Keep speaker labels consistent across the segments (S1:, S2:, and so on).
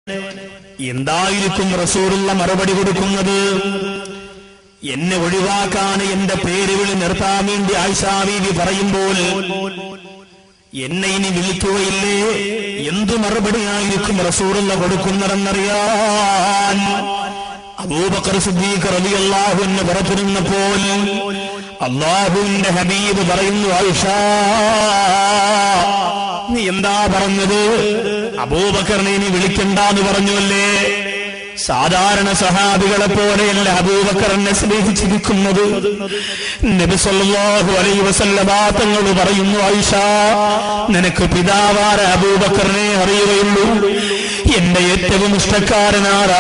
S1: എന്തായിരിക്കും റസൂലുള്ള മറുപടി കൊടുക്കുന്നത്? എന്നെ ഒഴിവാക്കാൻ എന്റെ പേര് വിളി നിർത്താൻ വേണ്ടി ആയിഷാ ബീവി പറയുമ്പോൾ എന്നെ ഇനി വിളിക്കുകയില്ലേ? എന്തു മറുപടിയായിരിക്കും റസൂലുള്ള കൊടുക്കുന്നതെന്നറിയാൻ അബൂബക്കർ സിദ്ദീഖ് റളിയല്ലാഹു അൻഹു പുറത്തിരുന്നപ്പോൾ അല്ലാഹുവിന്റെ ഹബീബ് പറയുന്നു, ആയിഷാ നീ എന്താ പറഞ്ഞത്? അബൂബക്കറിനെ ഇനി വിളിക്കണ്ടെന്ന് പറഞ്ഞുവല്ലേ? സാധാരണ സഹാബികളെ പോലെയല്ല അബൂബക്കറിനെ സ്നേഹിച്ചിരിക്കുന്നത്. നബി സല്ലല്ലാഹു അലൈഹി വസല്ലമ തങ്ങൾ പറയുന്നു, ആയിഷാ നിനക്ക് പിതാവായ അബൂബക്കറിനെ അറിയുകയുള്ളൂ. എന്റെ ഏറ്റവും ഇഷ്ടക്കാരനാണ്.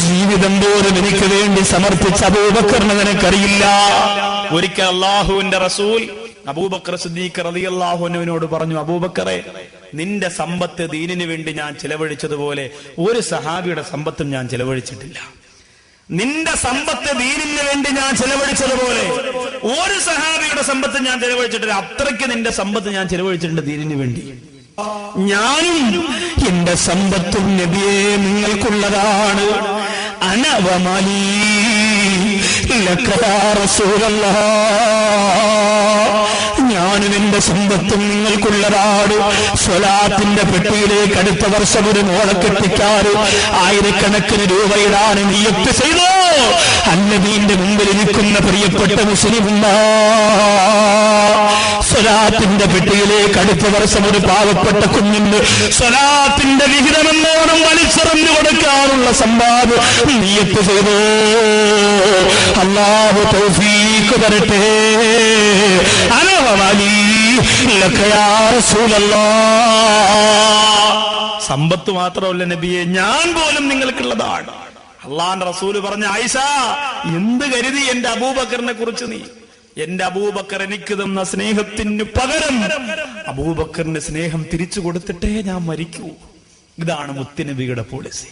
S1: ജീവിതം പോലും എനിക്ക് വേണ്ടി സമർപ്പിച്ച അബൂബക്കറിനെ നിനക്കറിയില്ല. ഒരിക്കൽ അല്ലാഹുവിന്റെ റസൂൽ അബൂബക്കർ സിദ്ദീഖ് റളിയല്ലാഹു അൻഹുവിനോട് പറഞ്ഞു, അബൂബക്കറെ നിന്റെ സമ്പത്ത് ദീനിനു വേണ്ടി ഞാൻ ചെലവഴിച്ചതുപോലെ ഒരു സഹാബിയുടെ സമ്പത്തും ഞാൻ ചെലവഴിച്ചിട്ടില്ല. നിന്റെ സമ്പത്ത് ദീനിന് വേണ്ടി ഞാൻ ചെലവഴിച്ചതുപോലെ ഒരു സഹാബിയുടെ സമ്പത്ത് ഞാൻ ചെലവഴിച്ചിട്ടില്ല. അത്രയ്ക്ക് നിന്റെ സമ്പത്ത് ഞാൻ ചെലവഴിച്ചിട്ടുണ്ട് ദീനിനു വേണ്ടി. ഞാനും എന്റെ സമ്പത്തും നബിയെ നിങ്ങൾക്കുള്ളതാണ്. അനവമലീ ലക യാ റസൂലല്ലാഹ്, ഞാനും എന്റെ സമ്പത്തും നിങ്ങൾക്കുള്ളതാണ്. സ്വലാത്തിന്റെ പെട്ടിയിലേക്ക് അടുത്ത വർഷം ഒരു മോളെ കെട്ടിക്കാറ് 1000 രൂപയിടാൻ നിയ്യത്ത് ചെയ്തോ? അന്നബീന്റെ മുമ്പിൽ ഇരിക്കുന്ന പ്രിയപ്പെട്ട മുസ്ലിമുമ്മ, സ്വലാത്തിന്റെ പെട്ടിയിലേക്ക് അടുത്ത വർഷം ഒരു പാവപ്പെട്ട കുഞ്ഞിന് സ്വലാത്തിന്റെ വിഹിതമെന്നോണം വലിച്ചെറിഞ്ഞു കൊടുക്കാനുള്ള സമ്പാദ്യം നിയ്യത്ത് ചെയ്തോ? അല്ലാഹു തൗഫീഖ് തരട്ടെ. സമ്പത്ത് മാത്രമല്ല നബിയെ, ഞാൻ പോലും നിങ്ങൾക്കുള്ളതാണ്. അള്ളാന്റെ റസൂല് പറഞ്ഞ, ആയിഷാ എന്ത് കരുതി എന്റെ അബൂബക്കറിനെ കുറിച്ച് നീ? എന്റെ അബൂബക്കർ എനിക്ക് തന്ന സ്നേഹത്തിന് പകരം അബൂബക്കറിന്റെ സ്നേഹം തിരിച്ചു കൊടുത്തിട്ടേ ഞാൻ മരിക്കൂ. ഇതാണ് മുത്തുനബിയുടെ പോളിസി.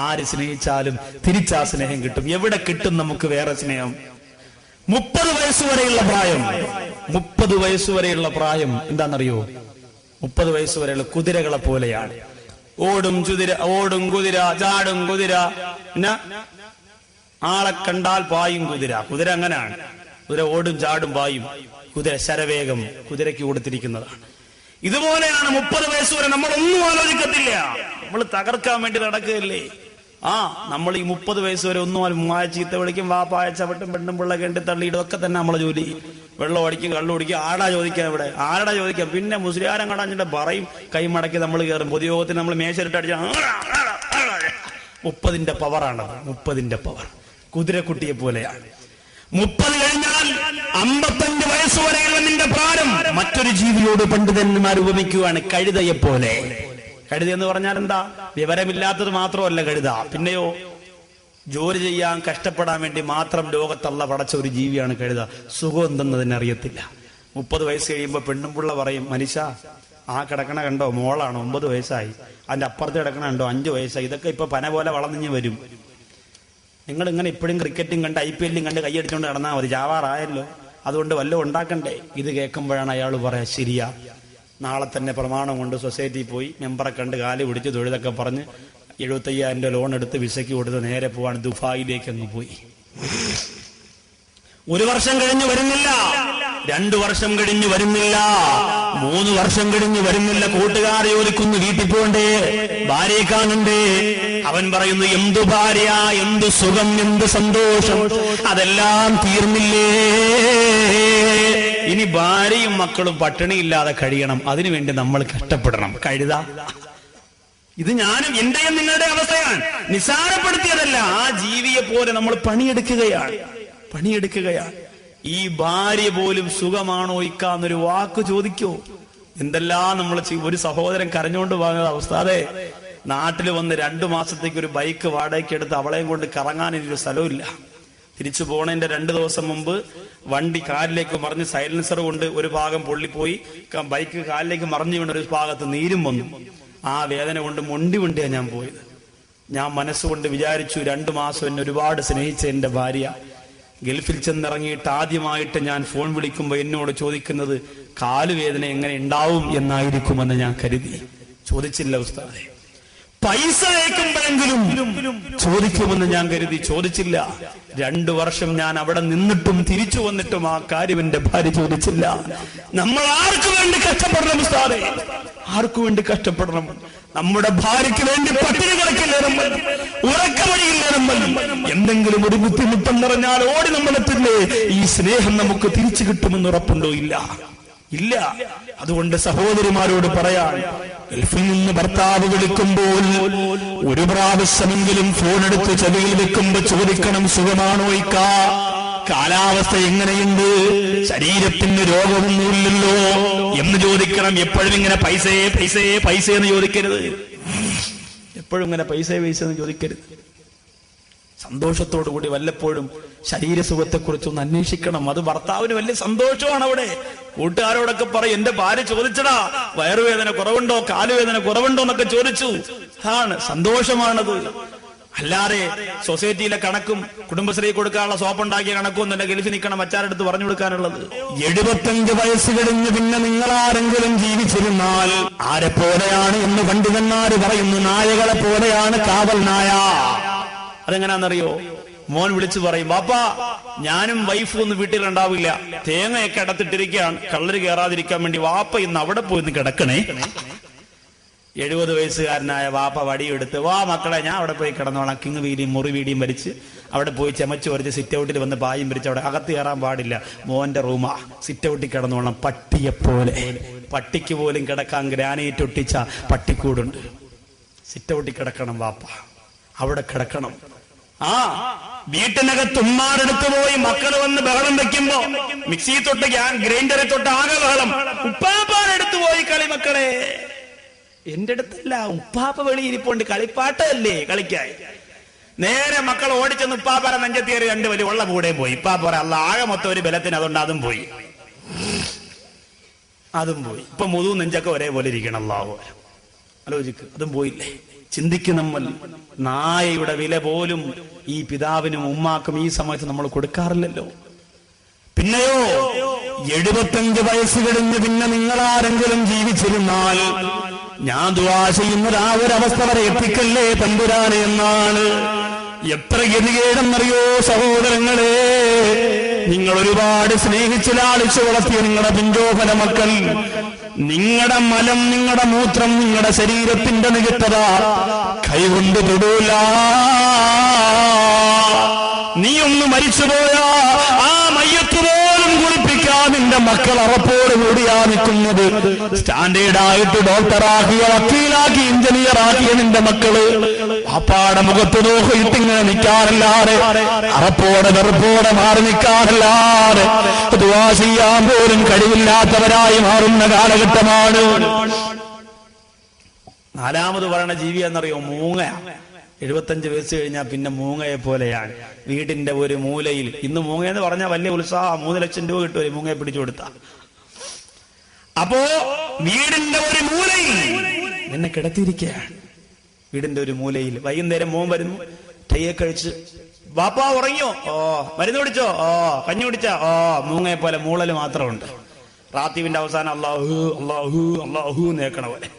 S1: ആര് സ്നേഹിച്ചാലും തിരിച്ചാ സ്നേഹം കിട്ടും. എവിടെ കിട്ടും നമുക്ക് വേറെ സ്നേഹം? 30 വയസ്സുവരെയുള്ള പ്രായം, 30 വയസ്സുവരെയുള്ള പ്രായം എന്താണെന്നറിയോ? 30 വയസ്സുവരെയുള്ള കുതിരകളെ പോലെയാണ്. ഓടും കുതിര, ചാടും കുതിര, പിന്നെ ആളെ കണ്ടാൽ പായും കുതിര. കുതിര അങ്ങനെയാണ്. കുതിര ഓടും ചാടും പായും. കുതിര ശരവേഗം കുതിരയ്ക്ക് കൊടുത്തിരിക്കുന്നതാണ്. ഇതുപോലെയാണ് 30 വയസ്സുവരെ നമ്മളൊന്നും ആലോചിക്കത്തില്ല. നമ്മൾ തകർക്കാൻ വേണ്ടി നടക്കുകയല്ലേ. നമ്മൾ ഈ 30 വയസ്സുവരെ ഒന്നും ഉമ്മായ ചീത്ത വിളിക്കും, വാപ്പായ ചവിട്ടും, പെണ്ണും പിള്ള കെട്ടി തള്ളിയിടും, ഒക്കെ തന്നെ നമ്മളെ ജോലി. വെള്ളം അടിക്കും, കള്ളു കുടിക്കും. ആടാ ചോദിക്കാം ഇവിടെ? ആരടാ ചോദിക്കാം? പിന്നെ മുസ്ലിയാരം കടാഞ്ഞിട്ട് പറയും, കൈമടക്കി നമ്മൾ കയറും. പൊതുയോഗത്തിന് നമ്മൾ മേശരിട്ട് അടിച്ച 30ന്റെ പവറാണത്. 30ന്റെ പവർ കുതിരക്കുട്ടിയെ പോലെയാണ്. 30 കഴിഞ്ഞാൽ 55 വയസ്സുവരെയുള്ള നിന്റെ പ്രാരം മറ്റൊരു ജീവിയോട് പണ്ഡിതന്മാർ ഉപമിക്കുകയാണ്, കഴുതയെ പോലെ. കഴുത എന്ന് പറഞ്ഞാൽ എന്താ? വിവരമില്ലാത്തത് മാത്രമല്ല കഴുത, പിന്നെയോ ജോലി ചെയ്യാൻ കഷ്ടപ്പെടാൻ വേണ്ടി മാത്രം ലോകത്തള്ള പടച്ച ഒരു ജീവിയാണ് കഴുത. സുഖം എന്തെന്നതിന് അറിയത്തില്ല. 30 വയസ്സ് കഴിയുമ്പോൾ പെണ്ണുംപിള്ള പറയും, മനുഷ്യ ആ കിടക്കണ കണ്ടോ, മോളാണോ, 9 വയസ്സായി. അതിന്റെ അപ്പുറത്ത് കിടക്കണ കണ്ടോ, 5 വയസ്സായി. ഇതൊക്കെ ഇപ്പൊ പന പോലെ വളർന്നിഞ്ഞ് വരും. നിങ്ങൾ ഇങ്ങനെ ഇപ്പോഴും ക്രിക്കറ്റും കണ്ട് IPL കണ്ട് കൈയടിച്ചോണ്ട് നടന്നാൽ മതി, ജാവാറായല്ലോ. അതുകൊണ്ട് വല്ലതും ഉണ്ടാക്കണ്ടേ? ഇത് കേൾക്കുമ്പോഴാണ് അയാൾ പറയാ, ശരിയാ, നാളെ തന്നെ പ്രമാണം കൊണ്ട് സൊസൈറ്റിയിൽ പോയി മെമ്പറെ കണ്ട് കാല് പിടിച്ച് തൊഴിലൊക്കെ പറഞ്ഞ് 75,000 ലോൺ എടുത്ത് വിസയ്ക്ക് കൊടുത്ത് നേരെ പോവാൻ ദുബായിലേക്ക് അങ്ങ് പോയി. 1 വർഷം കഴിഞ്ഞ് വരുന്നില്ല, 2 വർഷം കഴിഞ്ഞ് വരുന്നില്ല, 3 വർഷം കഴിഞ്ഞ് വരുന്നില്ല. കൂട്ടുകാരെ ഒലിക്കുന്നു, വീട്ടിൽ പോകണ്ടേ, ഭാര്യയെ കാണണ്ടേ. അവൻ പറയുന്നു, എന്തു ഭാര്യ, എന്തു സുഖം, എന്ത് സന്തോഷം, അതെല്ലാം തീർന്നില്ലേ. ഇനി ഭാര്യയും മക്കളും പട്ടിണിയില്ലാതെ കഴിയണം. അതിനുവേണ്ടി നമ്മൾ കഷ്ടപ്പെടണം. കഴുത, ഇത് ഞാനും എന്റെയും നിങ്ങളുടെ അവസ്ഥയാണ്. നിസാരപ്പെടുത്തിയതല്ല. ആ ജീവിയെ പോലെ നമ്മൾ പണിയെടുക്കുകയാണ്. ഈ ഭാര്യ പോലും സുഖമാണോ ഇക്കാന്നൊരു വാക്ക് ചോദിക്കോ? എന്തെല്ലാം നമ്മൾ ഒരു സഹോദരൻ കരഞ്ഞുകൊണ്ട് പോകുന്ന അവസ്ഥ. അതെ, നാട്ടിൽ വന്ന് 2 മാസത്തേക്ക് ഒരു ബൈക്ക് വാടകയ്ക്ക് എടുത്ത് അവളെയും കൊണ്ട് കറങ്ങാൻ ഒരു സ്ഥലമില്ല. തിരിച്ചു പോണതിന്റെ 2 ദിവസം മുമ്പ് വണ്ടി കാലിലേക്ക് മറിഞ്ഞ് സൈലൻസർ കൊണ്ട് ഒരു ഭാഗം പൊള്ളിപ്പോയി. ബൈക്ക് കാലിലേക്ക് മറിഞ്ഞു വീണ ഒരു ഭാഗത്ത് നീരും വന്നു. ആ വേദന കൊണ്ട് മൊണ്ടിയാണ് ഞാൻ പോയത്. ഞാൻ മനസ്സുകൊണ്ട് വിചാരിച്ചു, 2 മാസം എന്നെ ഒരുപാട് സ്നേഹിച്ച എന്റെ ഭാര്യ ഗൾഫിൽ ചെന്നിറങ്ങിയിട്ട് ആദ്യമായിട്ട് ഞാൻ ഫോൺ വിളിക്കുമ്പോൾ എന്നോട് ചോദിക്കുന്നത് കാലുവേദന എങ്ങനെ ഉണ്ടാവും എന്നായിരിക്കുമെന്ന് ഞാൻ കരുതി. ചോദിച്ചില്ല ഉസ്താദേ. പൈസ അയക്കുമ്പോഴെങ്കിലും ചോദിക്കുമെന്ന് ഞാൻ കരുതി. ചോദിച്ചില്ല. 2 വർഷം ഞാൻ അവിടെ നിന്നിട്ടും തിരിച്ചു വന്നിട്ടും ആ കാര്യം എന്റെ ഭാര്യ ചോദിച്ചില്ല. നമ്മൾ ആർക്കു വേണ്ടി കഷ്ടപ്പെടണം ഉസ്താദേ? ആർക്കു വേണ്ടി കഷ്ടപ്പെടണം? നമ്മുടെ ഭാര്യയ്ക്ക് വേണ്ടി പട്ടിണി കിടക്കില്ല നമ്മൾ, ഉറക്കവഴിയില്ല നമ്മൾ. എന്തെങ്കിലും ഒരു ബുദ്ധിമുട്ടെന്ന് പറഞ്ഞാൽ ഓടി നമ്മളെത്തില്ലേ? ഈ സ്നേഹം നമുക്ക് തിരിച്ചു കിട്ടുമെന്ന് ഉറപ്പുണ്ടോ? ഇല്ല. അതുകൊണ്ട് സഹോദരിമാരോട് പറയാൻ, ഗൾഫിൽ നിന്ന് ഭർത്താവ് വിളിക്കുമ്പോൾ ഒരു പ്രാവശ്യമെങ്കിലും ഫോണെടുത്ത് ചെവിയിൽ വെക്കുമ്പോ ചോദിക്കണം, സുഖമാണോ ഇക്ക? കാലാവസ്ഥ എങ്ങനെയുണ്ട്? ശരീരത്തിന് രോഗമൊന്നുമില്ലല്ലോ എന്ന് ചോദിക്കണം. എപ്പോഴും ഇങ്ങനെ പൈസ എന്ന് ചോദിക്കരുത്. എപ്പോഴും ഇങ്ങനെ പൈസ എന്ന് ചോദിക്കരുത്. സന്തോഷത്തോടു കൂടി വല്ലപ്പോഴും ശരീരസുഖത്തെക്കുറിച്ചൊന്ന് അന്വേഷിക്കണം. അത് ഭർത്താവിന് വലിയ സന്തോഷമാണ്. അവിടെ കൂട്ടുകാരോടൊക്കെ പറയും, എന്റെ ഭാര്യ ചോദിച്ചടാ, വയറുവേദന കുറവുണ്ടോ, കാലുവേദന കുറവുണ്ടോ എന്നൊക്കെ ചോദിച്ചു. സന്തോഷമാണത്. അല്ലാതെ സൊസൈറ്റിയിലെ കണക്കും കുടുംബശ്രീ കൊടുക്കാനുള്ള സോപ്പുണ്ടാക്കിയ കണക്കും എന്നെ ഗൾഫിൽ നിൽക്കണം അച്ചാരെടുത്ത് പറഞ്ഞു കൊടുക്കാനുള്ളത്. 75 വയസ്സ് കഴിഞ്ഞ് പിന്നെ നിങ്ങളാരെങ്കിലും ജീവിച്ചിരുന്നാൽ ആരെ പോലെയാണ് എന്ന് പണ്ഡിതന്മാര് പറയുന്നു, നായകളെ പോലെയാണ് കാവൽ നായ. അതെങ്ങനാന്നറിയോ? മോൻ വിളിച്ചു പറയും, ബാപ്പാ ഞാനും വൈഫും ഒന്നും വീട്ടിലുണ്ടാവില്ല, തേങ്ങയൊക്കെ അടത്തിട്ടിരിക്കുകയാണ്, കള്ളര് കയറാതിരിക്കാൻ വേണ്ടി വാപ്പ ഇന്ന് അവിടെ പോയി കിടക്കണേ. 70 വയസ്സുകാരനായ വാപ്പ വടിയെടുത്ത്, വാ മക്കളെ ഞാൻ അവിടെ പോയി കിടന്നോളാം. കിങ് വീടിയും മുറി വീടിയും വലിച്ച് അവിടെ പോയി ചെമച്ചു വരച്ച് സിറ്റ് ഔട്ടിൽ വന്ന് പായും പിരിച്ച് അവിടെ അകത്ത് കയറാൻ പാടില്ല, മോന്റെ റൂമാ, സിറ്റ് ഔട്ടിൽ കിടന്നോളാം. പട്ടിയെപ്പോലെ, പട്ടിക്ക് പോലും കിടക്കാൻ ഗ്രാനൈറ്റ് ഒട്ടിച്ച പട്ടിക്കൂടുണ്ട്. സിറ്റ് ഔട്ടിൽ കിടക്കണം വാപ്പ, അവിടെ കിടക്കണം. വീട്ടിനകത്ത് ഉമ്മാരെടുത്ത് പോയി മക്കൾ വന്ന് ബഹളം വെക്കുമ്പോ മിക്സി തൊട്ട് ഗ്രൈൻഡറിൽ തൊട്ട് ആകെ ബഹളം. ഉപ്പാപ്പാരെടുത്ത് പോയി കളി മക്കളെ. എന്റെ അടുത്തല്ല, ഉപ്പാപ്പ വെളിയിരിപ്പോണ്ട് കളിപ്പാട്ടല്ലേ കളിക്കായി. നേരെ മക്കൾ ഓടിച്ചെന്ന് ഉപ്പാപ്പാറ നെഞ്ചത്തിയേറി 2 വലിയ ഉള്ള കൂടെയും പോയി. ഇപ്പാപ്പറ അല്ല ആകെ മൊത്തം ഒരു ബലത്തിന്, അതുകൊണ്ട് അതും പോയി. ഇപ്പൊ മുതു നെഞ്ചൊക്കെ ഒരേപോലെ ഇരിക്കണം. അല്ലാഹു ആലോചിക്ക്, അതും പോയില്ലേ? ചിന്തിക്കും നമ്മൾ. നായയുടെ വില പോലും ഈ പിതാവിനും ഉമ്മാക്കും ഈ സമയത്ത് നമ്മൾ കൊടുക്കാറില്ലല്ലോ. പിന്നെയോ 75 വയസ്സ് കഴിഞ്ഞ് പിന്നെ നിങ്ങളാരെങ്കിലും ജീവിച്ചിരുന്നാൽ ഞാൻ ദുആ ചെയ്യുന്നത് ആ ഒരു അവസ്ഥ വരെ എത്തിക്കല്ലേ തമ്പുരാനെ എന്നാണ്. എത്ര ഗതികേടെന്നറിയോ സഹോദരങ്ങളെ? നിങ്ങൾ ഒരുപാട് സ്നേഹിച്ച് ലാളിച്ചു വളർത്തിയ നിങ്ങളുടെ പിഞ്ചോഫല മക്കൾ, നിങ്ങളുടെ മലം, നിങ്ങളുടെ മൂത്രം, നിങ്ങളുടെ ശരീരത്തിന്റെ നികത്തത കൈകൊണ്ട് തൊടൂല. നീ ഒന്ന് മരിച്ചുപോയാ ആ മയ്യത്ത് പോലും കുളിപ്പിക്കാൻ നിന്റെ മക്കൾ അറപ്പോട് കൂടിയാ നിൽക്കുന്നത്. സ്റ്റാൻഡേർഡായിട്ട് ഡോക്ടറാക്കിയ, വക്കീലാക്കി, എഞ്ചിനീയറാക്കിയ നിന്റെ മക്കള് അപ്പാടെ മുഖത്ത് നോക്കിയിട്ടിങ്ങനെ നിൽക്കാനല്ലാതെ, അറപ്പോടെ വെറുപ്പോടെ മാറി നിൽക്കാനല്ലാതെ ദുആ ചെയ്യാൻ പോലും കഴിവില്ലാത്തവരായി മാറുന്ന കാലഘട്ടമാണ്. 4ാമത് പറയണ ജീവി എന്നറിയോ? മൂങ്ങ. 75 വയസ്സ് കഴിഞ്ഞാൽ പിന്നെ മൂങ്ങയെ പോലെയാണ്. വീടിന്റെ ഒരു മൂലയിൽ, ഇന്ന് മൂങ്ങയെന്ന് പറഞ്ഞാൽ വലിയ ഉത്സാഹം, 3 ലക്ഷം രൂപ കിട്ടും ഒരു മൂങ്ങയെ പിടിച്ചു കൊടുത്താ. അപ്പോ വീടിന്റെ ഒരു മൂലയിൽ നിന്നെ കിടത്തിയിരിക്കുകയാണ്. വീടിന്റെ ഒരു മൂലയിൽ വൈകുന്നേരം മോൻ വരുന്നു, ടൈയെ കഴിച്ച്, ബാപ്പാ ഉറങ്ങിയോ? മരുന്ന് കുടിച്ചോ? കഞ്ഞി കുടിച്ചാ? മൂങ്ങയെ പോലെ മൂളല് മാത്രമുണ്ട്. റാത്തീവിന്റെ അവസാനം അല്ലാഹു അല്ലാഹു അല്ലാഹു നേക്കണ പോലെ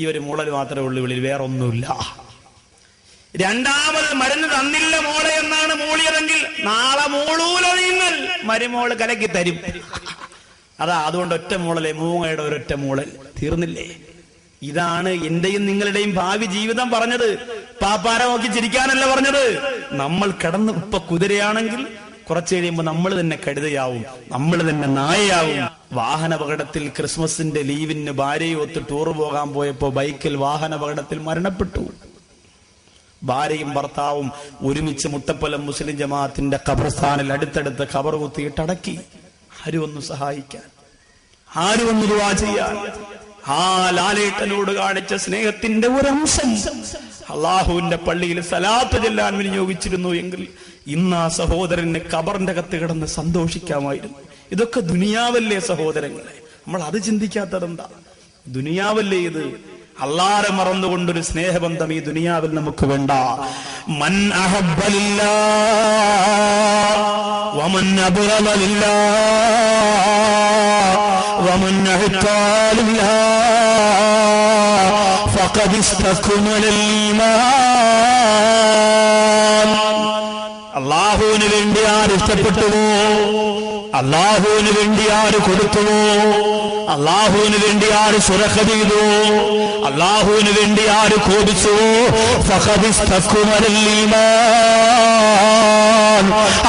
S1: ഈ ഒരു മൂളൽ മാത്രമേ ഉള്ളൂ, വിളിയിൽ വേറെ ഒന്നുമില്ല. 2ാമത് മരുന്ന് തന്നില്ല മോളെ എന്നാണ് മൂളിയതെങ്കിൽ നാളെ മൂളൂല നിങ്ങൾ, മരുമോള് കലക്കി തരും. അതുകൊണ്ട് ഒറ്റ മൂളലെ, മൂങ്ങയുടെ ഒരൊറ്റ മൂളൽ, തീർന്നില്ലേ? ഇതാണ് എന്റെയും നിങ്ങളുടെയും ഭാവി ജീവിതം പറഞ്ഞത്. പാപ്പാര നോക്കി ചിരിക്കാനല്ല പറഞ്ഞത്. നമ്മൾ കിടന്ന് ഇപ്പൊ കുതിരയാണെങ്കിൽ കുറച്ചു കഴിയുമ്പോൾ നമ്മൾ തന്നെ കഴുതയാവും, നമ്മൾ തന്നെ നായയാവും. വാഹനാപകടത്തിൽ ക്രിസ്മസിന്റെ ലീവിന് ഭാര്യയൊത്ത് ടൂർ പോകാൻ പോയപ്പോ ബൈക്കിൽ വാഹനാപകടത്തിൽ മരണപ്പെട്ടു. ഭാര്യയും ഭർത്താവും ഒരുമിച്ച് മുട്ടപ്പലം മുസ്ലിം ജമാഅത്തിന്റെ ഖബർസ്ഥാനിൽ അടുത്തടുത്ത് ഖബർ കുത്തിയിട്ടടക്കി. ആരും ഒന്ന് സഹായിക്കാൻ, ആരും ഒന്ന് ദുആ ചെയ്യാൻ. ആ ലാലേട്ടനോട് കാണിച്ച സ്നേഹത്തിന്റെ ഒരംശം അള്ളാഹുവിന്റെ പള്ളിയിൽ സലാത്ത് ചെല്ലാൻ വിനിയോഗിച്ചിരുന്നു എങ്കിൽ ഇന്ന് ആ സഹോദരന് ഖബറിന്റെ അകത്ത് കിടന്ന് സന്തോഷിക്കാമായിരുന്നു. ഇതൊക്കെ ദുനിയാവല്ലേ സഹോദരങ്ങളെ? നമ്മൾ അത് ചിന്തിക്കാത്തതെന്താ? ദുനിയാവല്ലേ ഇത്? അല്ലാഹുവെ മറന്നുകൊണ്ടൊരു സ്നേഹബന്ധം ഈ ദുനിയാവിൽ നമുക്ക് വേണ്ട. മൻ അഹബ്ബ ലില്ലാഹ് വമൻ അബ്ഗള ലില്ലാഹ് വമൻ അഹ്താ ലില്ലാഹ്
S2: ഫഖദ് ഇസ്തക്മലൽ ഈമാൻ. അല്ലാഹുവിന് വേണ്ടി ആര് ഇഷ്ടപ്പെട്ടുവോ, അല്ലാഹുവിന് വേണ്ടി ആര് കൊടുത്തുവോ, അല്ലാഹുവിന് വേണ്ടി ആര് സുരക്ഷ ചെയ്തു, അല്ലാഹുവിന് വേണ്ടി ആര് കോപിച്ചുവോ, ഫഖദ് ഇസ്തക്മലൽ ഈമാൻ,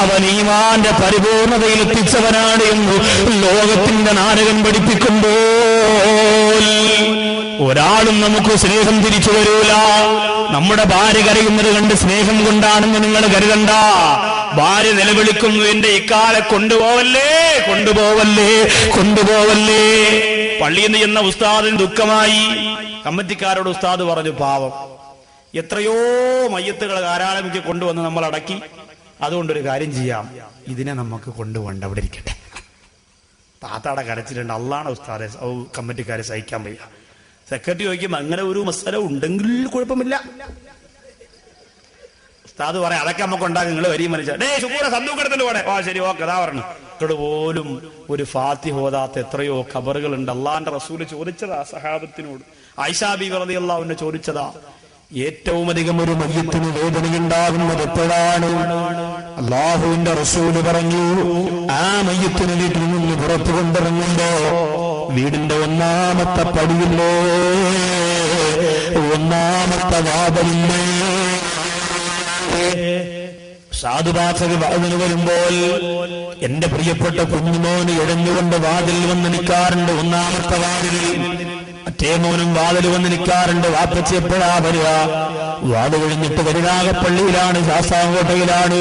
S2: അവൻ ഈമാന്റെ പരിപൂർണതയിൽ എത്തിച്ചവനാണ് എന്ന് ലോകത്തിന്റെ നാടകം പഠിപ്പിക്കുമ്പോൾ ഒരാളും നമുക്ക് സ്നേഹം തിരിച്ചു വരൂല. നമ്മുടെ ഭാര്യ കരയുന്നത് കണ്ട് സ്നേഹം കൊണ്ടാണെന്ന് നിങ്ങൾ കരുതണ്ട. ഭാര്യ നിലവിളിക്കുന്നു, എന്റെ ഇക്കാലെ കൊണ്ടുപോവല്ലേ, കൊണ്ടുപോവല്ലേ, കൊണ്ടുപോവല്ലേ. പള്ളിയിൽ നിന്ന് ചെന്ന ഉസ്താദിന് ദുഃഖമായി. കമ്മിറ്റിക്കാരോട് ഉസ്താദ് പറഞ്ഞു, പാവം എത്രയോ മയ്യത്തുകൾ ധാരാളമിക്ക് കൊണ്ടുവന്ന് നമ്മൾ അടക്കി, അതുകൊണ്ടൊരു കാര്യം ചെയ്യാം, ഇതിനെ നമുക്ക് കൊണ്ടുപോകണ്ട, അവിടെ ഇരിക്കട്ടെ. താത്താടെ കരച്ചിലുണ്ട്. അള്ളാണ് ഉസ്താദെ കമ്മിറ്റിക്കാരെ സഹിക്കാൻ വയ്യ. സെക്രട്ടറി ചോദിക്കും, അങ്ങനെ ഒരു മസാല ഉണ്ടെങ്കിൽ കുഴപ്പമില്ല. ഉസ്താദ് പറയാം, അതൊക്കെ നമുക്ക് ഉണ്ടാകും, നിങ്ങൾ വരിയും മനുഷ്യ സന്തൂക്കെടുത്തിട്ട് പോടെ. ആ ശരി, ഓക്കെ, അതാ പറഞ്ഞു. ഇവിടെ പോലും ഒരു ഫാത്തിഹ ഓതാത്ത എത്രയോ ഖബറുകളുണ്ട്. അള്ളാന്റെ റസൂല് ചോദിച്ചതാ സഹാബത്തിനോട്, ആയിഷാ ബീവി റളിയല്ലാഹു അൻഹ ചോദിച്ചതാ, ഏറ്റവും അധികം ഒരു മയ്യത്തിന് വേദനയുണ്ടാകുന്നത് എപ്പോഴാണ്? അല്ലാഹുവിന്റെ റസൂല് പറഞ്ഞു, ആ മയ്യത്തിന് വീട്ടിൽ നിന്ന് പുറത്തു കൊണ്ടിറങ്ങുമ്പോ വീടിന്റെ ഒന്നാമത്തെ പടിയില്ലേ, ഒന്നാമത്തെ വാതിലില്ലേ, സാധുഭാഷക വാതിന് വരുമ്പോൾ എന്റെ പ്രിയപ്പെട്ട കുഞ്ഞുമോന് ഇഴഞ്ഞുകൊണ്ട് വാതിൽ വന്ന് നിൽക്കാറുണ്ട്. ഒന്നാമത്തെ വാതിലിൽ മറ്റേ മോനും വാതിൽ വന്ന് നിൽക്കാറുണ്ട്. വാപ്പച്ചി എപ്പോഴാ വരിക? വാത് കഴിഞ്ഞിട്ട് കരുനാഗപ്പള്ളിയിലാണ്, ശാസ്താംകോട്ടയിലാണ്.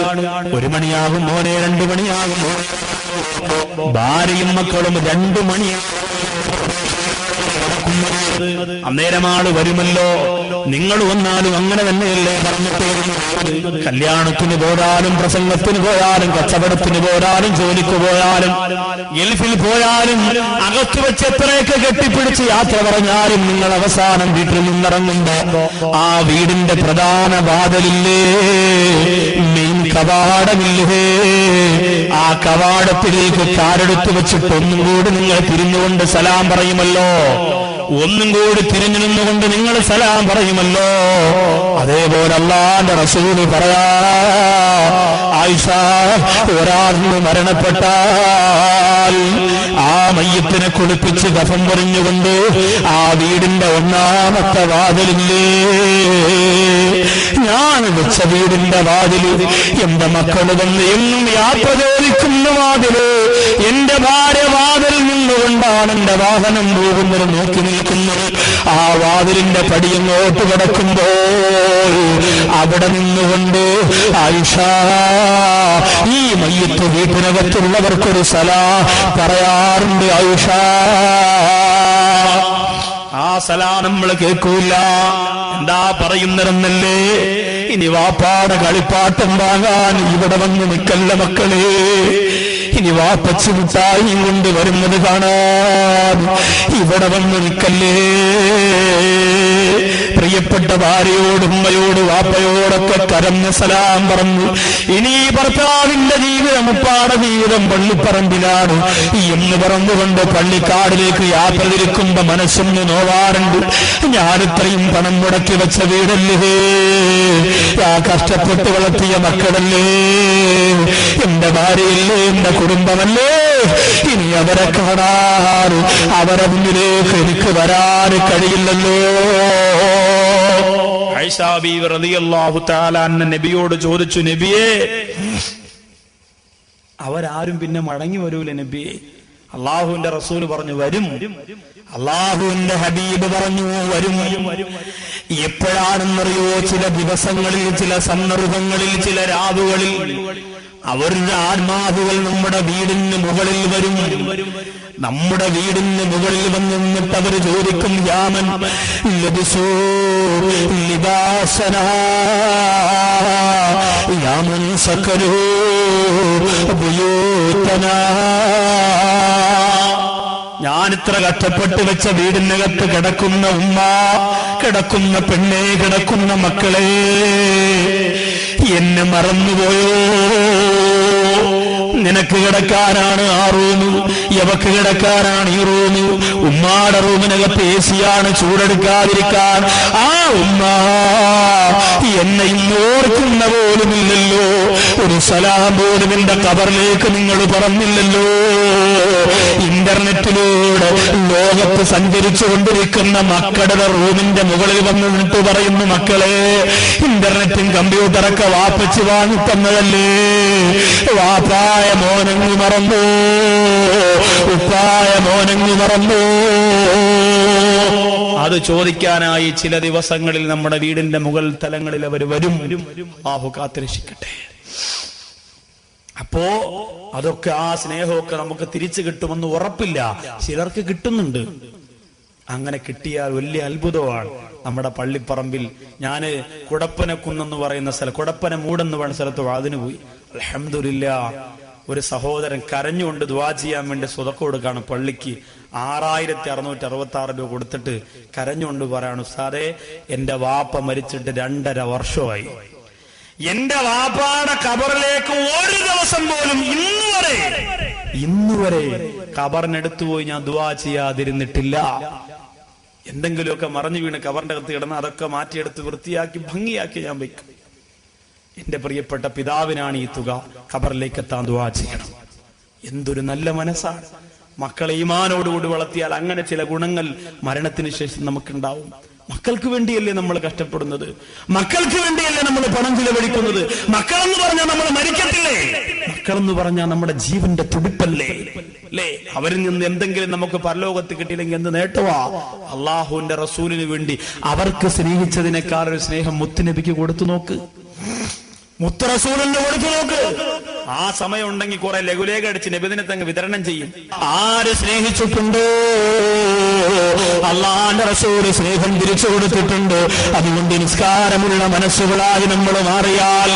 S2: 1 മണിയാകും മോനെ, 2 മണിയാകും മോനെ. ഭാര്യയും മക്കളും 2 മണിയാകും. അന്നേരമാള് വരുമല്ലോ. നിങ്ങൾ വന്നാലും അങ്ങനെ തന്നെയല്ലേ പറഞ്ഞിട്ട്. കല്യാണത്തിന് പോയാലും, പ്രസംഗത്തിന് പോയാലും, കച്ചവടത്തിന് പോയാലും, ജോലിക്ക് പോയാലും, ഗൾഫിൽ പോയാലും, അകത്തു വെച്ച് എത്രയൊക്കെ കെട്ടിപ്പിടിച്ച് യാത്ര പറഞ്ഞാലും നിങ്ങൾ അവസാനം വീട്ടിൽ നിന്നിറങ്ങുമ്പോ ആ വീടിന്റെ പ്രധാന വാതിലില്ലേ, മെയിൻ കവാടമില്ലേ, ആ കവാടത്തിലേക്ക് കാരെടുത്തു വെച്ചിട്ട് ഒന്നും കൂടി നിങ്ങൾ തിരിഞ്ഞുകൊണ്ട് സലാം പറയുമല്ലോ. ഒന്നും കൂടി തിരിഞ്ഞു നിന്നുകൊണ്ട് നിങ്ങൾ സലാം പറയുമല്ലോ. അതേപോലെ അല്ലാഹുവിന്റെ റസൂല് പറയാ, ആയിഷ, ഒരാളിന് മരണപ്പെട്ടാൽ ആ മയ്യത്തിനെ കുളിപ്പിച്ച് കഫൻ പൊറിഞ്ഞുകൊണ്ട് ആ വീടിന്റെ ഒന്നാമത്തെ വാതിലില്ലേ, ഞാൻ വെച്ച വീടിന്റെ വാതില്, എന്റെ മക്കള് വന്ന് എന്നും യാത്ര ചോദിക്കുന്ന വാതില്, എന്റെ ഭാര്യ വാതിൽ നിന്നുകൊണ്ടാണ് എന്റെ വാഹനം പോകുന്നത് നോക്കി നിൽക്കുന്നത്. ആ വാതിലിന്റെ പടിയങ്ങോട്ട് കിടക്കുമ്പോൾ അവിടെ നിന്നുകൊണ്ട് ആയിഷ ഈ മയ്യത്ത് വീട്ടിനകത്തുള്ളവർക്കൊരു സലാം പറയാറുണ്ട്. ആയിഷ, ആ സലാം നമ്മൾ കേൾക്കൂല. എന്താ പറയുന്നതെന്നല്ലേ? ഇനി വാപ്പാടെ കളിപ്പാട്ടം വാങ്ങാൻ ഇവിടെ വന്ന് നിൽക്കല്ല മക്കളെ, ഇനി വാപ്പച്ചി മിഠായി കൊണ്ട് വരുന്നത് കാണാൻ ഇവിടെ വന്ന് നിൽക്കല്ലേ. പ്രിയപ്പെട്ട ഭാര്യയോട്, ഉമ്മയോട്, വാപ്പയോടൊക്കെ കരഞ്ഞ സലാം പറഞ്ഞു. ഇനി ഭർത്താവിന്റെ ജീവിതം, ഉപ്പാടെ ജീവിതം പള്ളിപ്പറമ്പിലാണ് എന്ന് പറഞ്ഞുകൊണ്ട് പള്ളിക്കാടിലേക്ക് യാത്ര തിരിക്കുമ്പോ മനസ്സൊന്ന് നോവാറുണ്ട്. ഞാനിത്രയും പണം മുടക്കി വെച്ച വീടല്ലേ, ആ കഷ്ടപ്പെട്ട് വളർത്തിയ മക്കളല്ലേ, എന്റെ ഭാര്യയല്ലേ, എന്റെ കുടുംബമല്ലേ, ഇനി അവരെ കാണാൻ, അവരെ മുന്നിലേക്ക് എനിക്ക് വരാൻ കഴിയില്ലല്ലോ.
S1: ആയിഷാ ബീവി റളിയല്ലാഹു തആല അൻഹ നബിയോട് ചോദിച്ചു, നബിയേ, അവരാരും പിന്നെ മടങ്ങി വരൂല നബിയേ? അള്ളാഹുവിന്റെ റസൂല് പറഞ്ഞു, വരും.
S2: അള്ളാഹുവിന്റെ ഹബീബ് പറഞ്ഞു, വരും. എപ്പോഴാണെന്നറിയോ? ചില ദിവസങ്ങളിൽ, ചില സന്ദർഭങ്ങളിൽ, ചില രാവുകളിൽ അവരുടെ ആത്മാവുകൾ നമ്മുടെ വീടിന് മുകളിൽ വരും. നമ്മുടെ വീടിന് മുകളിൽ വന്നിട്ട് അവർ ചോദിക്കും, യാമൻ ലബിസൂ ലിബാസനാ യാമൻ സകലൂ ബുയൂതനാ. ഞാനിത്ര കഷ്ടപ്പെട്ട് വെച്ച വീടിനകത്ത് കിടക്കുന്ന ഉമ്മ, കിടക്കുന്ന പെണ്ണെ, കിടക്കുന്ന മക്കളെ, എന്നെ മറന്നുപോയോ? നിനക്ക് കിടക്കാനാണ് ആ റൂം, എവക്ക് കിടക്കാനാണ് ഈ റൂം. ഉമ്മാടെ റൂമിനകത്ത് ഏസിയാണ്, ചൂടെടുക്കാതിരിക്കാൻ. ആ ഉമ്മ എന്നെ ഇന്ന് ഓർക്കുന്ന പോലുമില്ലല്ലോ, ഒരു സലാം പോലും എന്റെ ഖബറിലേക്ക് നിങ്ങൾ പറഞ്ഞില്ലല്ലോ. ഇന്റർനെറ്റിലൂടെ ലോകത്ത് സഞ്ചരിച്ചു കൊണ്ടിരിക്കുന്ന മക്കളുടെ റൂമിന്റെ മുകളിൽ വന്ന് നിന്നിട്ട് പറയുന്നു, മക്കളെ ഇന്റർനെറ്റും കമ്പ്യൂട്ടറൊക്കെ വാപ്പച്ച് വാങ്ങി തന്നതല്ലേ, വാപ്പായ മോനങ്ങ് മറന്നു, ഉപ്പായ മോനങ്ങ് മറന്നു. അത് ചോദിക്കാനായി ചില ദിവസങ്ങളിൽ നമ്മുടെ വീടിന്റെ മുകൾ തലങ്ങളിൽ അവർ വരും. അല്ലാഹു കാത്തുരക്ഷിക്കട്ടെ. അപ്പോ അതൊക്കെ ആ സ്നേഹമൊക്കെ നമുക്ക് തിരിച്ചു കിട്ടുമെന്ന് ഉറപ്പില്ല, ചിലർക്ക് കിട്ടുന്നുണ്ട്. അങ്ങനെ കിട്ടിയാൽ വലിയ അത്ഭുതമാണ്. നമ്മുടെ പള്ളിപ്പറമ്പിൽ ഞാന് കുടപ്പനക്കുന്നെന്ന് പറയുന്ന സ്ഥലം, കുടപ്പന മൂടെന്ന് പറയുന്ന സ്ഥലത്ത് അതിന് പോയി. അൽഹംദുലില്ലാഹ്, ഒരു സഹോദരൻ കരഞ്ഞുകൊണ്ട് ദുആ ചെയ്യാൻ വേണ്ടി സ്വതക്ക കൊടുക്കാണ് പള്ളിക്ക്. 6666 രൂപ കൊടുത്തിട്ട് കരഞ്ഞുകൊണ്ട് പറയാണ്, ഉസ്താദേ എന്റെ വാപ്പ മരിച്ചിട്ട് 2.5 വർഷമായി. എന്റെ വാപ്പാടെ ഖബറിലേക്ക് ഒരു ദിവസം പോലും ഇന്നുവരെ ഖബറിനെടുത്തു പോയി ഞാൻ ദുആ ചെയ്യാതിരുന്നിട്ടില്ല. എന്തെങ്കിലുമൊക്കെ മറഞ്ഞു വീണ് ഖബറിന്റെ അകത്ത് കിടന്ന് അതൊക്കെ മാറ്റിയെടുത്ത് വൃത്തിയാക്കി ഭംഗിയാക്കി ഞാൻ വയ്ക്കും. എന്റെ പ്രിയപ്പെട്ട പിതാവിനാണ് ഈ തുക, ഖബറിലേക്ക് എത്താൻ ദുആ ചെയ്യണം. എന്തൊരു നല്ല മനസ്സാണ്. മക്കളെ ഈമാനോടുകൂടി വളർത്തിയാൽ അങ്ങനെ ചില ഗുണങ്ങൾ മരണത്തിന് ശേഷം നമുക്കുണ്ടാവും. മക്കൾക്ക് വേണ്ടിയല്ലേ നമ്മൾ കഷ്ടപ്പെടുന്നത്, മക്കൾക്ക് വേണ്ടിയല്ലേ നമ്മൾ പണം ചിലവഴിക്കുന്നത്. മക്കളെന്ന് പറഞ്ഞാൽ നമ്മൾ മരിക്കത്തില്ലേ, മക്കളെന്ന് പറഞ്ഞാൽ നമ്മുടെ ജീവന്റെ തുടിപ്പല്ലേ അല്ലേ. അവരിൽ നിന്ന് എന്തെങ്കിലും നമുക്ക് പരലോകത്ത് കിട്ടിയില്ലെങ്കിൽ എന്ത് നേട്ടവാ. അള്ളാഹുവിന്റെ റസൂലിന് വേണ്ടി അവർക്ക് സ്നേഹിച്ചതിനേക്കാൾ ഒരു സ്നേഹം മുത്തുനബിക്ക് കൊടുത്തു നോക്ക്, മുത്ത് റസൂലിന് കൊടുത്തു നോക്ക്. ആ സമയം ഉണ്ടെങ്കിൽ കുറെ ലഘുലേഖ അടിച്ച് നബിദിനത്തെ അങ്ങ് വിതരണം ചെയ്യും. ആര് സ്നേഹിച്ചിട്ടുണ്ടോ അള്ളാന്റെ റസൂല് സ്നേഹം തിരിച്ചു കൊടുത്തിട്ടുണ്ട്. അതുകൊണ്ട് നിസ്കാരമുള്ള മനസ്സുകളായി നമ്മൾ മാറിയാൽ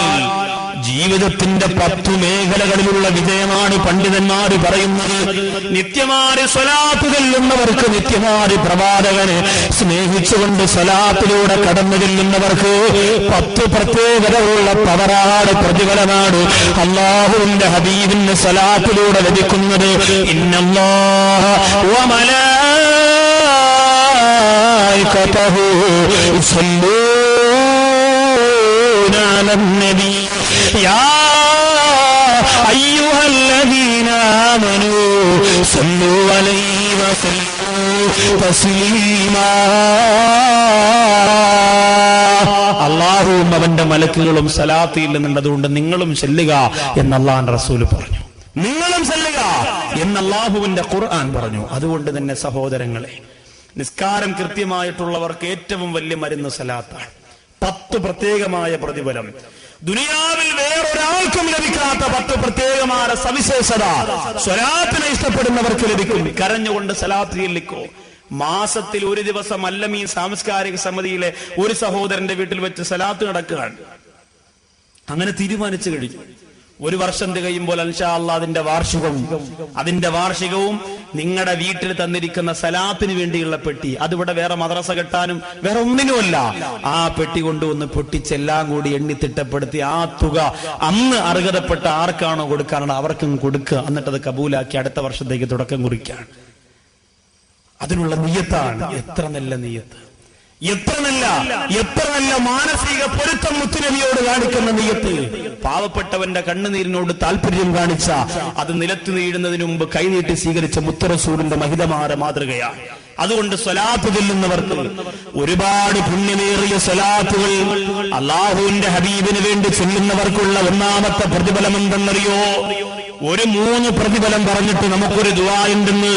S2: ജീവിതത്തിന്റെ 10 മേഖലകളിലുള്ള വിജയമാണ് പണ്ഡിതന്മാര് പറയുന്നത്. നിത്യമാര് സ്വലാത്ത് ചെല്ലുന്നവർക്ക്, നിത്യമാര് പ്രവാചകനെ സ്നേഹിച്ചുകൊണ്ട് സ്വലാത്തിലൂടെ കടന്നു ചെല്ലുന്നവർക്ക് 10 പ്രത്യേകതയുള്ള പവറാണ്, പ്രതിഫലമാണ് അല്ലാഹുവിന്റെ ഹബീബിന്റെ സ്വലാത്തിലൂടെ ലഭിക്കുന്നത്. ഇന്നല്ലാഹ വ മലായികതഹു യുസല്ലൂന അലൻ നബി യാ അയ്യുഹല്ലദീന ആമനൂ സല്ലു അലൈഹി വസല്ലമു തസ്ലീമാ. അല്ലാഹുവും അവന്റെ മലക്കുകളും സലാത്തിൽ നിന്നുള്ളതുകൊണ്ട് നിങ്ങളും ചെല്ലുക എന്ന് അല്ലാഹുവിന്റെ റസൂൽ പറഞ്ഞു. നിങ്ങളും ചെല്ലുക എന്ന് അല്ലാഹുവിന്റെ ഖുർആൻ പറഞ്ഞു. അതുകൊണ്ട് തന്നെ സഹോദരങ്ങളെ, നിസ്കാരം കൃത്യമായിട്ടുള്ളവർക്ക് ഏറ്റവും വലിയ മരുന്ന് സലാത്താണ്. 10 പ്രത്യേകമായ പ്രതിഫലം, ദുനിയാവിൽ വേറൊരാൾക്കും ലഭിക്കാത്ത 10 പ്രത്യേകമായ സവിശേഷത സ്വലാത്തിനെ ഇഷ്ടപ്പെടുന്നവർക്ക് ലഭിക്കും. കരഞ്ഞുകൊണ്ട് സലാത്ത് ചൊല്ലിക്കോ. മാസത്തിൽ ഒരു ദിവസം അല്ലമീൻ സാംസ്കാരിക സമിതിയിലെ ഒരു സഹോദരന്റെ വീട്ടിൽ വെച്ച് സലാത്ത് നടക്കുകയാണ്. അങ്ങനെ തീരുമാനിച്ചു കഴിഞ്ഞു. 1 വർഷം തികയുമ്പോൾ ഇൻഷാ അല്ലാഹ് അതിന്റെ വാർഷികവും നിങ്ങളുടെ വീട്ടിൽ തന്നിരിക്കുന്ന സലാത്തിന് വേണ്ടിയുള്ള പെട്ടി, അതിവിടെ വേറെ മദ്രസ കെട്ടാനും വേറെ ഒന്നിനുമല്ല, ആ പെട്ടി കൊണ്ടുവന്ന് പൊട്ടിച്ചെല്ലാം കൂടി എണ്ണി തിട്ടപ്പെടുത്തി ആ തുക അന്ന് അർഹതപ്പെട്ട ആർക്കാണോ കൊടുക്കാനാണ് അവർക്കും കൊടുക്കുക. എന്നിട്ട് അത് കബൂലാക്കി അടുത്ത വർഷത്തേക്ക് തുടക്കം കുറിക്കുകയാണ്. അതിനുള്ള നിയ്യത്താണ്. എത്ര നല്ല നിയ്യത്ത്, എത്ര നല്ല മാനസിക പൊരുത്തം മുത്തുനബിയോട് കാണിക്കുന്ന നിയ്യത്ത്. പാവപ്പെട്ടവന്റെ കണ്ണുനീരിനോട് താല്പര്യം കാണിച്ച, അത് നിലത്ത് വീഴുന്നതിന് മുമ്പ് കൈനീട്ടി സ്വീകരിച്ച മുത്ത് റസൂലിന്റെ മഹിതമായ മാതൃകയാണ്. അതുകൊണ്ട് സ്വലാത്ത് ചൊല്ലുന്നവർക്ക് ഒരുപാട് പുണ്യമേറിയ സ്വലാത്തുകൾ അല്ലാഹുവിന്റെ ഹബീബിന് വേണ്ടി ചൊല്ലുന്നവർക്കുള്ള ഒന്നാമത്തെ പ്രതിഫലം എന്തെന്നറിയോ? ഒരു 3 പ്രതിഫലം പറഞ്ഞിട്ട് നമുക്കൊരു ദുആ ഉണ്ടെന്ന്.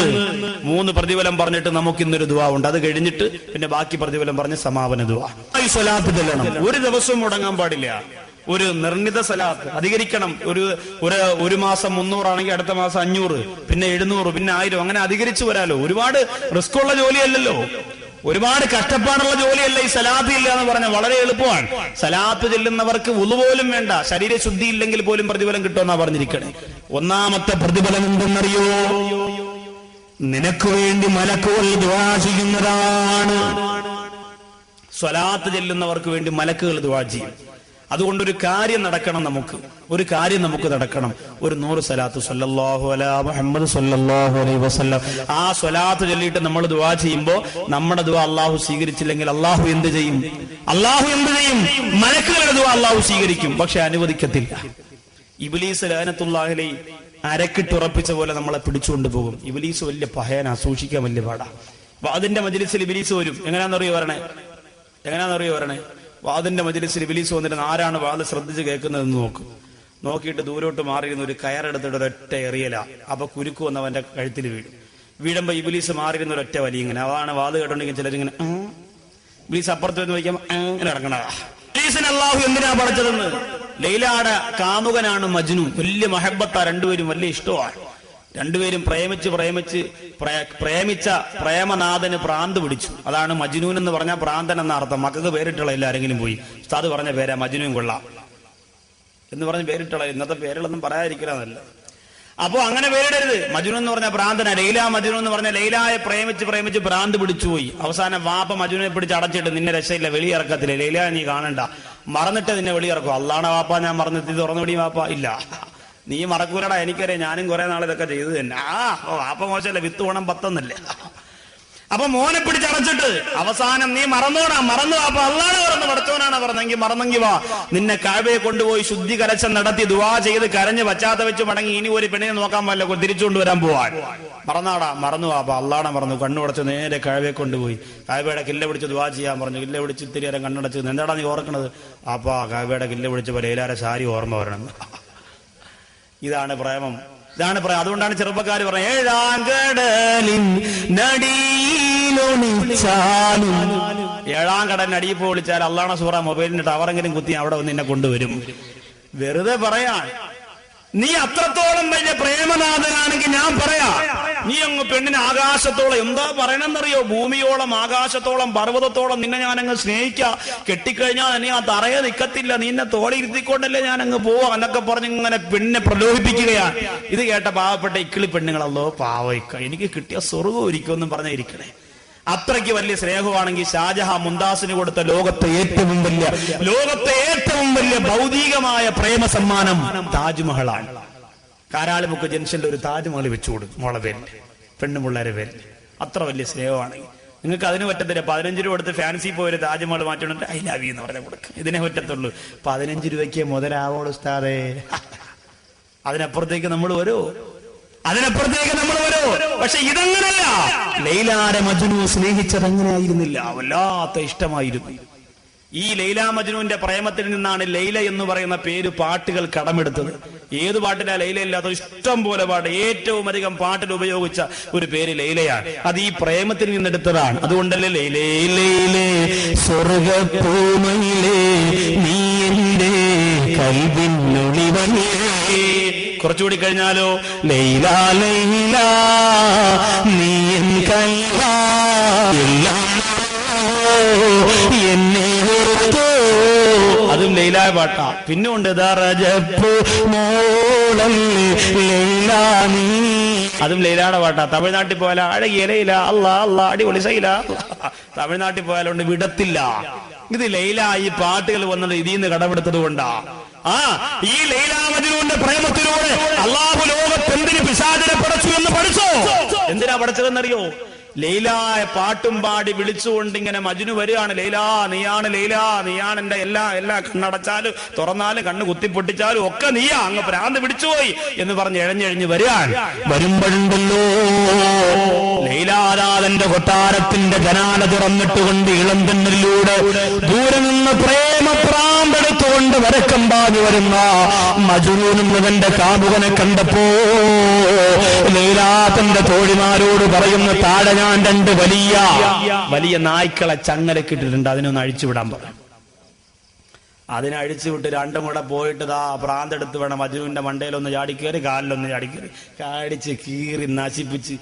S2: 3 പ്രതിഫലം പറഞ്ഞിട്ട് നമുക്കിന്നൊരു ദുആ ഉണ്ട്. അത് കഴിഞ്ഞിട്ട് പിന്നെ ബാക്കി പ്രതിഫലം പറഞ്ഞ് സമാപന ദുആ. സ്വലാത്ത് ചൊല്ലണം. ഒരു ദിവസവും മുടങ്ങാൻ പാടില്ല. ഒരു നിർണിത സലാത്ത് അധികരിക്കണം. ഒരു മാസം 300 ആണെങ്കിൽ അടുത്ത മാസം 500, പിന്നെ 700, പിന്നെ 1000, അങ്ങനെ അധികരിച്ചു വരാലോ. ഒരുപാട് റിസ്ക് ഉള്ള ജോലിയല്ലല്ലോ, ഒരുപാട് കഷ്ടപ്പാടുള്ള ജോലിയല്ല ഈ സലാത്ത് ഇല്ല എന്ന് പറഞ്ഞാൽ. വളരെ എളുപ്പമാണ്. സലാത്ത് ചെല്ലുന്നവർക്ക് വുളു പോലും വേണ്ട, ശരീരശുദ്ധി ഇല്ലെങ്കിൽ പോലും പ്രതിഫലം കിട്ടുമെന്നാ പറഞ്ഞിരിക്കണേ. ഒന്നാമത്തെ പ്രതിഫലം എന്തെന്നറിയോ? നിനക്ക് വേണ്ടി മലക്കുകൾ ദുആ ചെയ്യുന്നതാണ്. സ്വലാത്ത് ചെല്ലുന്നവർക്ക് വേണ്ടി മലക്കുകൾ ദുആ ചെയ്യും.
S1: അതുകൊണ്ടൊരു കാര്യം നടക്കണം, നമുക്ക് നടക്കണം. ഒരു 100 സ്വലാത്ത് സല്ലല്ലാഹു അലാ മുഹമ്മദ് സല്ലല്ലാഹു അലൈഹി വസല്ലം, ആ സ്വലാത്ത് ചൊല്ലിയിട്ട് നമ്മൾ ദുആ ചെയ്യുമ്പോൾ നമ്മുടെ ദുആ അള്ളാഹു സ്വീകരിച്ചില്ലെങ്കിൽ അള്ളാഹു എന്ത് ചെയ്യും? മലക്കുകളുടെ ദുആ അള്ളാഹു സ്വീകരിക്കും, പക്ഷെ അനുവദിക്കത്തില്ല. ഇബ്ലീസ് ലഅനത്തുല്ലാഹി അലൈഹി അരക്കിട്ടുറപ്പിച്ച പോലെ നമ്മളെ പിടിച്ചുകൊണ്ട് പോകും. ഇബ്ലീസ് വലിയ പഹയനാ, സൂക്ഷിക്കാൻ വലിയ പാടാ. വാദിന്റെ മജ്ലിസിൽ ഇബ്ലീസ് വരും. എങ്ങനെയാണെന്നറിയോ വരണേ? വാദിന്റെ മജ്ലിസിൽ ഇബ്ലീസ് വന്നിട്ട് ആരാണ് വാദ് ശ്രദ്ധിച്ച് കേൾക്കുന്നതെന്ന് നോക്കിയിട്ട് ദൂരോട്ട് മാറിയിരുന്ന ഒരു കയറെടുത്തിട്ട് ഒരൊറ്റ എറിയല. അപ്പൊ കുരുക്ക് വന്ന് അവന്റെ കഴുത്തിൽ വീഴുമ്പോ ഇബ്ലീസ് മാറിയിരുന്ന ഒരൊറ്റ വലിയ ഇങ്ങനെ. അതാണ് വാദ് കേട്ടോണ്ടെങ്കിൽ ചിലരിങ്ങനെ ഇബ്ലീസ് അപ്പുറത്ത് വന്ന് വയ്ക്കാൻ അങ്ങനെ ഇറങ്ങണതാ. ഇബ്ലീസിനെ അല്ലാഹു എന്തിനാ പഠിച്ചതെന്ന്? ലൈലയുടെ കാമുകനാണ് മജ്നൂൻ. വലിയ മഹബത്താ, രണ്ടുപേരും വലിയ ഇഷ്ടമാണ്. രണ്ടുപേരും പ്രേമിച്ച പ്രേമനാഥന് പ്രാന്ത് പിടിച്ചു. അതാണ് മജ്നൂൻ എന്ന് പറഞ്ഞാൽ ഭ്രാന്തൻ എന്ന അർത്ഥം. മക്കൾക്ക് പേരിട്ടുള്ള ആരെങ്കിലും പോയി ഉസ്താദ് പറഞ്ഞ പേരാ മജ്നൂൻ കൊള്ളാം എന്ന് പറഞ്ഞ് പേരിട്ടുള്ള. ഇന്നത്തെ പേരുകളൊന്നും പറയാതിരിക്കലാന്നല്ല. അപ്പൊ അങ്ങനെ പേരിടരുത്. മജ്നൂൻ എന്ന് പറഞ്ഞ ഭ്രാന്തന. ലൈല മജ്നൂൻ എന്ന് പറഞ്ഞ ലൈലയെ പ്രേമിച്ച് ഭ്രാന്ത് പിടിച്ചു പോയി. അവസാനം വാപ്പ മജ്നൂനെ പിടിച്ച് അടച്ചിട്ട് നിന്നെ രക്ഷയില്ല, വെളിയിറക്കത്തില്ല, ലൈല നീ കാണണ്ട, മറന്നിട്ട് നിന്നെ വെളിയിറക്കും. അള്ളാണ് വാപ്പ ഞാൻ മറന്നിട്ട് തുറന്നുപിടി വാപ്പ ഇല്ല, നീ മറക്കൂലടാ, എനിക്കറിയാം, ഞാനും കുറെ നാൾ ഇതൊക്കെ ചെയ്തു തന്നെ. വാപ്പ മോശമല്ല, വിത്ത് ഓണം 10 അപ്പൊ മോനെ പിടിച്ചടച്ചിട്ട് അവസാനം നീ മറന്നു വാപ്പ അള്ളാണ് പറഞ്ഞു, പഠിച്ചവനാണ് പറഞ്ഞെങ്കിൽ മറന്നെങ്കി വാ, നിന്നെ കഅബയെ കൊണ്ടുപോയി ശുദ്ധി കലശം നടത്തി ദുആ ചെയ്ത് കരഞ്ഞ് പശ്ചാത്ത വെച്ച് മടങ്ങി ഇനി ഒരു പെണ്ണിനെ നോക്കാൻ പറ്റില്ല, തിരിച്ചുകൊണ്ടുവരാൻ പോവാൻ. മറന്നു വാപ്പ അള്ളാണ് പറഞ്ഞു. കണ്ണുടച്ച് നേരെ കഅബയെ കൊണ്ടുപോയി കഅബയുടെ കില്ല പിടിച്ച് ദുആ ചെയ്യാൻ പറഞ്ഞു. കില്ല പിടിച്ച് ഇത്തിരി നേരം കണ്ണടച്ച്, എന്താടാ നീ ഓർക്കണത്? അപ്പ കഅബയുടെ കില്ല പിടിച്ചപ്പോ ലൈലാരെ സാരി ഓർമ്മ വരണം. ഇതാണ് പ്രേമം. അതുകൊണ്ടാണ് ചെറുപ്പക്കാർ പറഞ്ഞത് 7-ാം കടലിൻ നടിയിലൊളിച്ചാലും 7-ാം കടലിന് അടിയിൽ പോയി വിളിച്ചാൽ അള്ളാഹു സൂറ മൊബൈലിന്റെ ടവറെങ്കിലും കുത്തി അവിടെ വന്ന് നിന്നെ കൊണ്ടുവരും. വെറുതെ പറയാൻ. നീ അത്രത്തോളം വലിയ പ്രേമനാഥനാണെങ്കിൽ ഞാൻ പറയാ, നീ അങ്ങ് പെണ്ണിന് ആകാശത്തോളം, എന്താ പറയണമെന്നറിയോ, ഭൂമിയോളം ആകാശത്തോളം പർവ്വതത്തോളം നിന്നെ ഞാൻ അങ്ങ് സ്നേഹിക്കാം, കെട്ടിക്കഴിഞ്ഞാൽ നീ ആ തറയെ നിൽക്കത്തില്ല, നീ എന്നെ തോളി ഇരുത്തിക്കൊണ്ടല്ലേ ഞാൻ അങ്ങ് പോവാ എന്നൊക്കെ പറഞ്ഞ് ഇങ്ങനെ പെണ്ണിനെ പ്രലോഭിപ്പിക്കുകയാണ്. ഇത് കേട്ട പാവപ്പെട്ട ഇക്കിളി പെണ്ണുങ്ങളല്ലോ, പാവയ്ക്ക എനിക്ക് കിട്ടിയ സ്വർഗ്ഗം ഒരിക്കുമെന്നും പറഞ്ഞിരിക്കണേ. അത്രയ്ക്ക് വലിയ സ്നേഹമാണെങ്കിൽ ഷാജഹാൻ മുംതാസിന് കൊടുത്ത ലോകത്തെ ഏറ്റവും വലിയ ഭൗതികമായ പ്രേമ സമ്മാനം താജ്മഹലാണ്. കാരാളിമുക്ക് ജംഗ്ഷനിൽ ഒരു താജ്മഹൽ വെച്ചു കൊടുക്കും മോളെ പേരിൽ, പെണ്ണുപിള്ളേരെ പേരിൽ. അത്ര വലിയ സ്നേഹമാണെങ്കിൽ നിങ്ങൾക്ക് അതിന് പറ്റത്തില്ല. 15 രൂപ കൊടുത്ത് ഫാൻസി പോയൊരു താജ്മഹൽ മാറ്റിയിട്ട് ഐ ലവ് യു എന്ന് പറഞ്ഞാൽ കൊടുക്കും. ഇതിനെ പറ്റത്തുള്ളൂ. 15 രൂപയ്ക്ക് മുതലാവോളൂ ഉസ്താദേ. അതിനപ്പുറത്തേക്ക് നമ്മൾ വരൂ. പക്ഷെ ഇതങ്ങനല്ല. ലൈലാരെ മജ്നു സ്നേഹിച്ചത് അങ്ങനെ ആയിരുന്നില്ല, വല്ലാത്ത ഇഷ്ടമായിരുന്നു. ഈ ലൈല മജ്നുവിന്റെ പ്രേമത്തിൽ നിന്നാണ് ലൈല എന്ന് പറയുന്ന പേര് പാട്ടുകൾ കടമെടുത്തത്. ഏത് പാട്ടിലാ ലൈല ഇല്ലാത്ത? ഇഷ്ടം പോലെ പാട്ട്. ഏറ്റവും അധികം പാട്ടിൽ ഉപയോഗിച്ച ഒരു പേര് ലൈലയാണ്. അത് ഈ പ്രേമത്തിൽ നിന്നെടുത്തതാണ്. അതുകൊണ്ടല്ലേ ലൈലേ ലൈലേ സ്വർഗ്ഗപ്പൂമയിലേ നീ എൻ്റെ കൽവിനുളിവനേ. കുറച്ചുകൂടി കഴിഞ്ഞാലോ ലൈല ലൈല നീ എൻ കൽവാ എന്നെ ഓർത്തോ. അതും ലൈലായ പാട്ടാ. പിന്നെ ഉണ്ട് അതും ലൈലയുടെ പാട്ടാ. തമിഴ്നാട്ടിൽ പോയാലും അഴകിയ ലൈല അല്ലാ അല്ലാ അടിപൊളി സൈല. തമിഴ്നാട്ടിൽ പോയാലുണ്ട് വിടത്തില്ല. ഇത് ലൈല ഈ പാട്ടുകൾ വന്നത് ഇതിൽ നിന്ന് കടമെടുത്തത് കൊണ്ടാ. ഈ ലൈലാ മജ്നുവിന്റെ പ്രേമത്തിലൂടെ അള്ളാഹു ലോകത്ത് എന്തിന് പിശാചിനെ പടച്ചു എന്ന് പഠിച്ചോ? എന്തിനാ പഠിച്ചതെന്നറിയോ? ലൈലായ പാട്ടും പാടി വിളിച്ചുകൊണ്ട് ഇങ്ങനെ മജ്നു വരികയാണ്. ലൈല നീയാണ്, ലൈല നീയാണ് എന്റെ എല്ലാ കണ്ണടച്ചാലും തുറന്നാലും കണ്ണ് കുത്തിപ്പൊട്ടിച്ചാലും ഒക്കെ നീയാ, അങ്ങ് ഭ്രാന്ത് പിടിച്ചുപോയി എന്ന് പറഞ്ഞ് എഴഞ്ഞെഴിഞ്ഞ് വരുമ്പോഴുണ്ടല്ലോ ലൈലാരാധന്റെ കൊട്ടാരത്തിന്റെ ജനാല തുറന്നിട്ടുകൊണ്ട് ഇളം തെന്നലിലൂടെ ദൂരെ നിന്ന് പ്രേമപ്രാന്തെടുത്തുകൊണ്ട് വരക്കം പാതി വരുന്ന മജ്നൂനും അവന്റെ കാമുകനെ കണ്ടപ്പോ ലൈലാ തന്റെ തോഴിമാരോട് പറയുന്ന, താഴെ ഞാൻ 2 വലിയ നായ്ക്കളെ ചങ്ങലക്കിട്ടിട്ടുണ്ട്, അതിനൊന്ന് അഴിച്ചുവിടാൻ പറയും. അതിനഴിച്ചുവിട്ട് 2 കൂടെ പോയിട്ട് പ്രാന്തെടുത്ത് വേണം മജ്നുവിന്റെ മണ്ടയിലൊന്ന് ചാടിക്കേറി കാലിലൊന്ന് ചാടിക്കേറി കാടിച്ച് കീറി നശിപ്പിച്ച്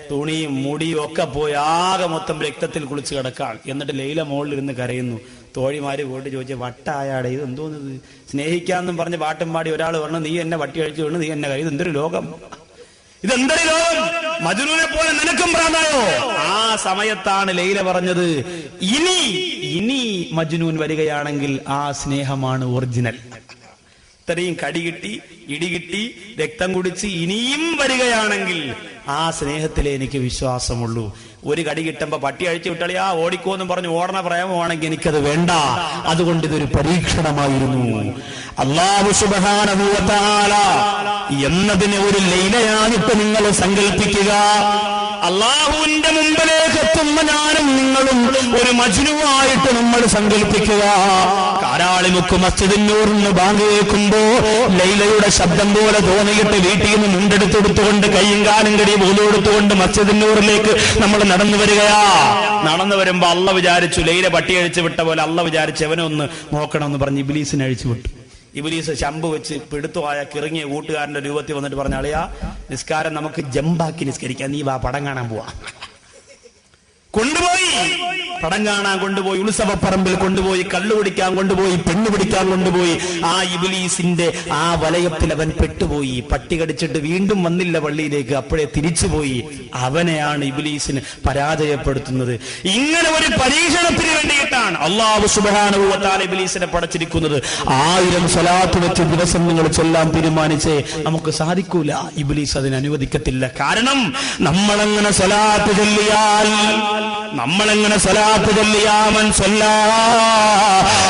S1: തുണിയും മുടിയും ഒക്കെ പോയി ആകെ മൊത്തം രക്തത്തിൽ കുളിച്ച് കിടക്കാണ്. എന്നിട്ട് ലൈല മുകളിലിരുന്ന് കരയുന്നു. തോഴിമാര് പോയിട്ട് ചോദിച്ചു, വട്ടായാടെ ഇത് എന്തോന്നത്? സ്നേഹിക്കാന്നും പറഞ്ഞ് പാട്ടും പാടി ഒരാൾ പറഞ്ഞു, നീ എന്നെ വട്ടി അഴിച്ചു വീണ്, നീ എന്നെ കരയുന്നു, എന്തൊരു ലോകം. ഇതെന്തൊരു ലോകം, മജ്നൂനെ പോലെ നിനക്കും ഭ്രാന്തായോ? ആ സമയത്താണ് ലൈല പറഞ്ഞത്, ഇനി മജ്നൂൻ വരികയാണെങ്കിൽ ആ സ്നേഹമാണ് ഒറിജിനൽ. ഇത്രയും കടി കിട്ടി, ഇടി കിട്ടി, രക്തം കുടിച്ച് ഇനിയും വരികയാണെങ്കിൽ ആ സ്നേഹത്തിലേ എനിക്ക് വിശ്വാസമുള്ളൂ. ഒരു കടി കിട്ടുമ്പോ പട്ടി അഴിച്ചു വിട്ടളിയാ ഓടിക്കോന്നും പറഞ്ഞ് ഓടണ പ്രേമമാണെങ്കിൽ എനിക്കത് വേണ്ട. അതുകൊണ്ട് ഇതൊരു പരീക്ഷണമായിരുന്നു. അല്ലാഹു സുബ്ഹാനഹു വ തആല എന്നതിനെ ഒരു ലൈലയായിട്ട് നിങ്ങൾ സങ്കല്പിക്കുക. അള്ളാഹുവിന്റെ മുമ്പിലേക്ക് എത്തുന്ന ഞാനും നിങ്ങളും ഒരു മജ്നുവായിട്ട് നമ്മൾ സങ്കല്പിക്കുക. കാരാളിമുക്ക് മസ്ജിദുൻ നൂറിന് ബാങ്ക് കേൾക്കുമ്പോ ലൈലയുടെ ശബ്ദം പോലെ തോന്നിയിട്ട് വീട്ടിൽ നിന്ന് മുണ്ടെടുത്തെടുത്തുകൊണ്ട് കയ്യും കാലും കടി പോലും എടുത്തുകൊണ്ട് മസ്ജിദുൻ നൂറിലേക്ക് നമ്മൾ നടന്നു വരികയാ. നടന്നു വരുമ്പോ അള്ള വിചാരിച്ചു, ലൈല പട്ടി അഴിച്ചു വിട്ട പോലെ അള്ള വിചാരിച്ചു എവനെ ഒന്ന് നോക്കണമെന്ന് പറഞ്ഞ് ഇബ്ലീസിനെ അഴിച്ചു വിട്ടു. ഇബ്ലീസ് ശമ്പ് വെച്ച് പിടുത്തുവായ കിറങ്ങിയ കൂട്ടുകാരന്റെ രൂപത്തിൽ വന്നിട്ട് പറഞ്ഞ, അളിയാ നിസ്കാരം നമുക്ക് ജമ്പാക്കി നിസ്കരിക്കാം, നീ വാ പടം കാണാൻ പോവാ. കൊണ്ടുപോയി പടം കാണാൻ കൊണ്ടുപോയി, ഉത്സവപ്പറമ്പിൽ കൊണ്ടുപോയി, കള്ളു പിടിക്കാൻ കൊണ്ടുപോയി, പെണ്ണു പിടിക്കാൻ കൊണ്ടുപോയി. ആ ഇബ്ലീസിന്റെ ആ വലയത്തിൽ അവൻ പെട്ടുപോയി. പട്ടി കടിച്ചിട്ട് വീണ്ടും വന്നില്ല പള്ളിയിലേക്ക്, അപ്പോഴേ തിരിച്ചുപോയി. അവനെയാണ് ഇബ്ലീസിന് പരാജയപ്പെടുത്തുന്നത്. ഇങ്ങനെ ഒരു പരീക്ഷണത്തിന് വേണ്ടിയിട്ടാണ് അല്ലാഹു സുബ്ഹാനഹു വ തആല ഇബ്ലീസിനെ പടച്ചിരിക്കുന്നത്. 1000 സ്വലാത്ത് വെച്ച് ദിവസം നിങ്ങൾ ചൊല്ലാൻ തീരുമാനിച്ചേ നമുക്ക് സാധിക്കൂല. ഇബ്ലീസ് അതിന് അനുവദിക്കത്തില്ല. കാരണം നമ്മളെങ്ങനെ സ്വലാത്ത് ചൊല്ലിയാൽ, നമ്മളെങ്ങനെ സ്വലാത്ത് ചൊല്ലിയാമൻ സ്വല്ലാ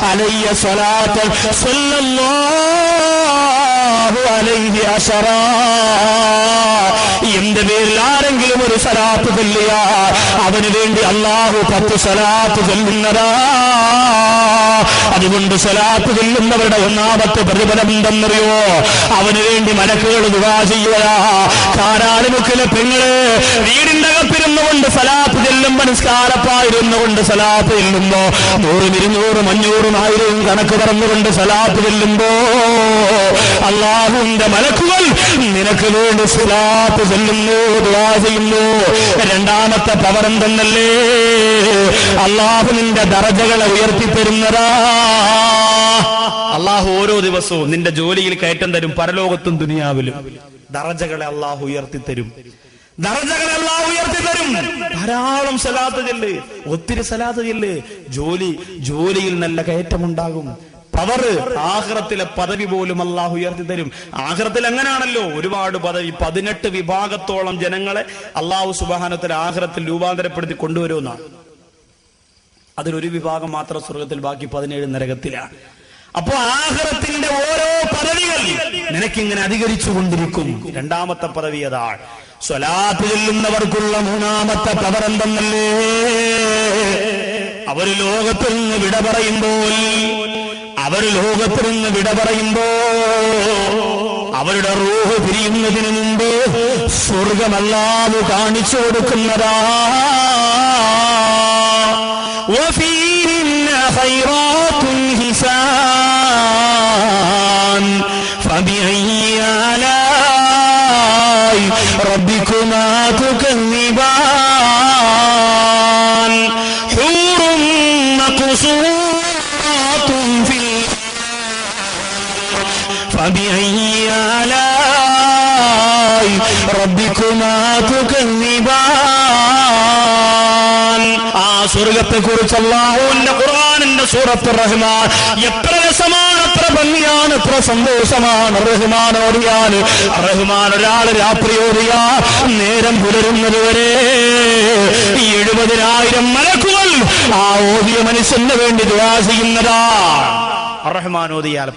S1: അലയ്യ സ്വലാത്ത് സ്വല്ലല്ലാഹു അലൈഹി അശറാ, എന്റെ പേരിൽ ആരെങ്കിലും ഒരു സ്വലാത്ത് ചൊല്ലിയാ അവന് വേണ്ടി അല്ലാഹു 10 സ്വലാത്ത് ചൊല്ലുന്നതാ. അതുകൊണ്ട് സ്വലാത്ത് ചൊല്ലുന്നവരുടെ ഒന്നാമത്തെ പ്രതിഫലം എന്തെന്നറിയോ? അവന് വേണ്ടി മലക്കുകൾ ദുആ ചെയ്യുകയാ. കാരാളിമുക്കിലെ പെങ്ങള് വീടിന്റെ അകത്തിരുന്നുകൊണ്ട് സ്വലാത്ത് ചെല്ലുമ്പോ, നിസ്കാരപ്പായിരുന്നുകൊണ്ട് സ്വലാത്ത് ചെല്ലുമ്പോ, 100, 200, 500, 1000 കണക്ക് പറഞ്ഞുകൊണ്ട് സ്വലാത്ത് ചെല്ലുമ്പോ അല്ലാഹുവിന്റെ മലക്കുകൾ നിനക്ക് വേണ്ടി സ്വലാത്ത് ചൊല്ലുന്നു, ദുആ ചെയ്യുന്നു. രണ്ടാമത്തെ പവർ എന്തെന്നല്ലേ? അല്ലാഹു നിന്റെ ദറജകളെ ഉയർത്തിത്തരുന്നതാ. അല്ലാഹു ഓരോ ദിവസവും നിന്റെ ജോലിയിൽ കയറ്റം തരും, പരലോകത്തും ദുനിയാവിലും. ദറജകളെ അല്ലാഹു ഉയർത്തിത്തരും, ദറജകളെ അല്ലാഹു ഉയർത്തിത്തരും. ധാരാളം സലാത്ത് ചെല്ല്, ഒത്തിരി സലാത്ത് ചെല്ല്. ജോലിയിൽ നല്ല കയറ്റമുണ്ടാകും. പവർ, ആഖിറത്തിലെ പദവി പോലും അല്ലാഹു ഉയർത്തി തരും. ആഖിറത്തിൽ അങ്ങനെയാണല്ലോ, ഒരുപാട് പദവി, 18 വിഭാഗത്തോളം ജനങ്ങളെ അല്ലാഹു സുബ്ഹാനഹു വ തആല ആഖിറത്തിൽ രൂപാന്തരപ്പെടുത്തി കൊണ്ടുവരുമെന്നാണ്. അതിലൊരു വിഭാഗം മാത്രം സ്വർഗത്തിൽ, ബാക്കി 17 നരകത്തിലാണ്. അപ്പോ ആഖിറത്തിന്റെ ഓരോ പദവികൾ നിനക്കിങ്ങനെ അധികരിച്ചു കൊണ്ടിരിക്കും. രണ്ടാമത്തെ പദവി അതാണ്. സ്വലാത്ത് ചൊല്ലുന്നവർക്കുള്ള മൂന്നാമത്തെ പവർ എന്തെന്നല്ലേ? അവര് ലോകത്തിൽ നിന്ന് വിട പറയുമ്പോ അവരുടെ റൂഹ് പിരിയുന്നതിന് മുമ്പ് സ്വർഗമല്ലാഹു കാണിച്ചു കൊടുക്കുന്നതാ. وفيهن خيرات حسان فبأي آلاء ربكما تكذبان حور مقصورات في فبأي آلاء ربكما تكذبان. ആ സ്വർഗത്തെ കുറിച്ച് അല്ലാഹുവിന്റെ ഖുർആനിന്റെ സൂറത്ത് റഹ്മാൻ എത്ര രസമാണ്, എത്ര ഭംഗിയാണ്, എത്ര സന്തോഷമാണ് റഹ്മാൻ ഓടിയാൽ. റഹ്മാൻ ഒരാൾ രാത്രി ഓടിയാ നേരം പുലരുന്നത് വരെ 70,000 മലക്കുകൾ ആ ഓതിയ മനുഷ്യന് വേണ്ടി ദുആ ചെയ്യുന്നതാ. റഹ്മാൻ ഓതിയാൽ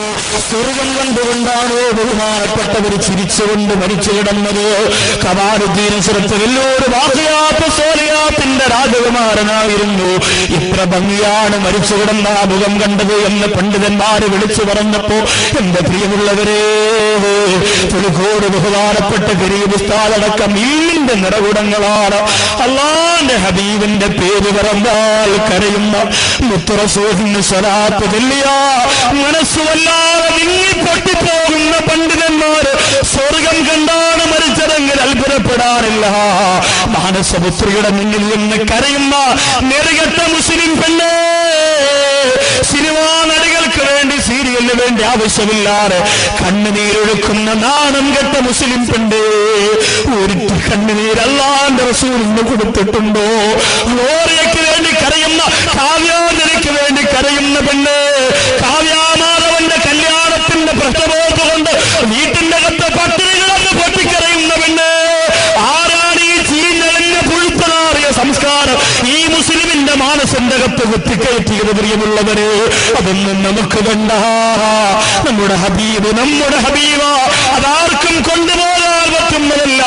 S1: സ്വർഗം കണ്ടുകൊണ്ടാണോ ബഹുമാനപ്പെട്ടവർ ചിരിച്ചുകൊണ്ട് മരിച്ചു കിടന്നത്? കമാലുദ്ദീൻ സുറത്ത് വലിയൊരു വാഖിയാത്ത് സോലിയാത്തിന്റെ രാജകുമാരനായിരുന്നു. ഇത്ര ഭംഗിയാണ് മരിച്ചു കിടന്ന ആ മുഖം കണ്ടത് എന്ന് പണ്ഡിതന്മാര് വിളിച്ചു പറഞ്ഞപ്പോ, എന്റെ പ്രിയമുള്ളവരെ, പുലിക്കോട് ബഹുമാനപ്പെട്ട ഗരീബ് ഉസ്താദ് അടക്കം ഇല്ലിന്റെ നിറകുടങ്ങളാണ്. അല്ലാഹുവിന്റെ ഹബീബിന്റെ പേര് പറഞ്ഞാൽ കരയുന്ന മുത്ത് റസൂലിന് സ്വലാത്ത് ചൊല്ലിയ മനസ്സുവല്ലാതെ വിങ്ങിപ്പൊട്ടിപ്പോകുന്ന പണ്ഡിതന്മാര് സ്വർഗം കണ്ടാണ് മരിച്ചതെങ്കിൽ അത്ഭുതപ്പെടാറില്ല. മാനസപുത്രിയുടെ മുന്നിൽ നിന്ന് കരയുന്ന നെറുകെട്ട മുസ്ലിം പെണ്ണ്, സിനിമാ നടികൾക്ക് വേണ്ടി സീരിയലിന്
S2: വേണ്ടി ആവശ്യമില്ലാതെ കണ്ണുനീരൊഴുക്കുന്ന നാണം കെട്ട മുസ്ലിം പെണ്ണ് ഒരു കണ്ണുനീർ അല്ലാഹുവിന്റെ റസൂലിന് കൊടുത്തിട്ടുണ്ടോ? ലോറിയയ്ക്ക് വേണ്ടി കരയുന്ന, കാവ്യാഞ്ജലിക്ക് വേണ്ടി കരയുന്ന പെണ്ണ്, കാവ്യാമാധവന്റെ കല്യാണത്തിന്റെ പ്രശ്നബോധമുണ്ട് വീട്ടിന്റെ കത്ത് പട്ടിണികളെന്ന് പൊട്ടിക്കരയുന്ന പെണ്ണ്, ആരാണ് ഈ ചീഞ്ഞളിഞ്ഞ പുഴുത്തനാറിയ സംസ്കാരം ഈ മുസ്ലിമിന്റെ മാനസന്റെ കത്ത് കുത്തിക്കയറ്റിയത്? പ്രിയമുള്ളവരെ, അതൊന്നും നമുക്ക് വേണ്ട. നമ്മുടെ ഹബീബ് അതാർക്കും കൊണ്ടുപോകാൻ പറ്റുന്നതല്ല.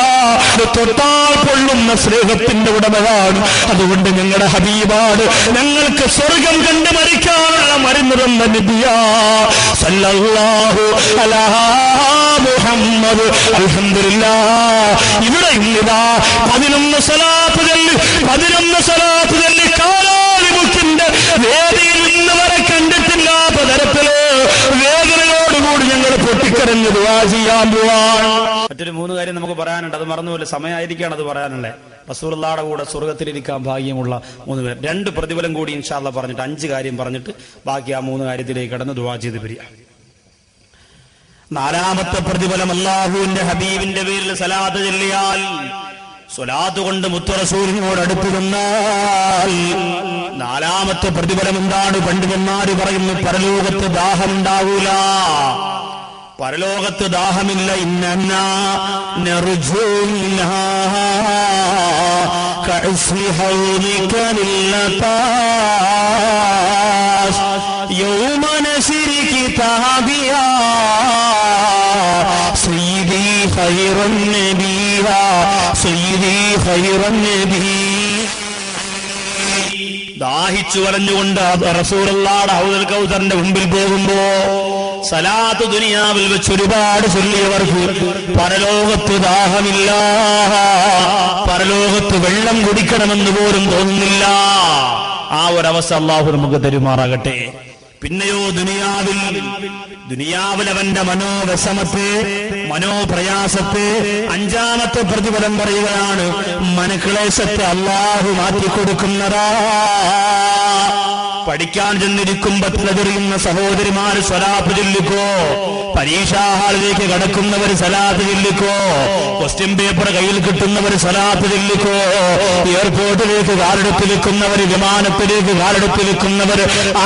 S2: അത് തൊട്ടാൽ കൊള്ളുന്ന സ്നേഹത്തിന്റെ ഉടമയാണ്. അതുകൊണ്ട് ഞങ്ങളുടെ ഹബീബാണ് ഞങ്ങൾക്ക് സ്വർഗം കണ്ട് മരിക്കാനുള്ള മരുന്ന് തന്ന നബിയാ സല്ലല്ലാഹു അലാ മുഹമ്മദ്. അൽഹംദുലില്ലാഹ്, ഇവിടെ ഇന്നിതാ 11 സ്വലാത്ത് ചൊല്ലി കാലാലിമുക്കിന്റെ വേദിയിൽ ഇന്ന് വരെ കണ്ടിട്ടില്ലാത്ത തരത്തില് വേദനയോടുകൂടി ഞങ്ങൾ പൊട്ടിക്കരഞ്ഞ് ദുആ ചെയ്യാൻ പോവാണ്.
S1: മറ്റൊരു 3 കാര്യം നമുക്ക് പറയാനുണ്ട്, അത് മറന്നുപോലെ സമയമായിരിക്കാണ് അത് പറയാനുള്ളത്. റസൂലുള്ളാഹിയുടെ കൂടെ സ്വർഗത്തിലിരിക്കാൻ ഭാഗ്യമുള്ള 3 പേർ. 2 പ്രതിഫലം കൂടി ഇൻഷാ അല്ലാഹ് പറഞ്ഞിട്ട് 5 കാര്യം പറഞ്ഞിട്ട് ബാക്കി ആ 3 കാര്യത്തിലേക്ക് കടന്ന് ദുആ ചെയ്ത് പിരിയാം. 4ാമത്തെ പ്രതിഫലം, അല്ലാഹുവിന്റെ ഹബീബിന്റെ പേരിൽ സലാത്ത് ചൊല്ലിയാൽ, സ്വലാത്ത് കൊണ്ട് മുത്തു റസൂലിനോട് അടുത്ത് നിന്നാൽ 4ാമത്തെ പ്രതിഫലം എന്താണ്? പണ്ഡിതന്മാര് പറയുന്നു, പരലോകത്ത് ദാഹമുണ്ടാവൂല, പരലോകത്ത് ദാഹമില്ല. ഇന്നന്നാ നർജൂനാ കഅസ്ലി ഹൗദിക ലില്ലതാസ് യൗമ നശ്രി കിതാബിയാ സയ്യിദി ഖൈറുൻ നബിയാ സയ്യിദി ഖൈറുൻ നബി. ദാഹിച്ചു വലഞ്ഞുകൊണ്ട് റസൂലുള്ളാഹിയുടെ ഹൗദുൽ കൗസറിന്റെ മുമ്പിൽ പോകുമ്പോ സലാത്ത് ദുനിയാവിൽ വെച്ച് ഒരുപാട് ചൊല്ലിയവർക്ക് പരലോകത്ത് ദാഹമില്ല, പരലോകത്ത് വെള്ളം കുടിക്കണമെന്ന് പോലും തോന്നുന്നില്ല. ആ ഒരവസ്ഥ അല്ലാഹു നമുക്ക് തരുമാറാകട്ടെ. പിന്നെയോ ദുനിയാവിൽ അവന്റെ മനോവിഷമത്തെ, മനോപ്രയാസത്തെ 5ാമത്തെ പ്രതിഫലം പറയുകയാണ്, മനക്ലേശത്തെ അല്ലാഹു മാറ്റിക്കൊടുക്കുന്നതാ. പഠിക്കാൻ ചെന്നിരിക്കുമ്പത്തിനെതിറിയുന്ന സഹോദരിമാര് സ്വലാത്ത് ചൊല്ലിക്കോ, പരീക്ഷാ ഹാളിലേക്ക് കടക്കുന്നവർ സ്വലാത്ത് ചൊല്ലിക്കോ, ക്വസ്റ്റ്യൻ പേപ്പർ കയ്യിൽ കിട്ടുന്നവർ സ്വലാത്ത് ചൊല്ലിക്കോ, എയർപോർട്ടിലേക്ക് കാലെടുത്ത് വെക്കുന്നവർ, വിമാനത്തിലേക്ക് കാലെടുത്ത് വെക്കുന്നവർ,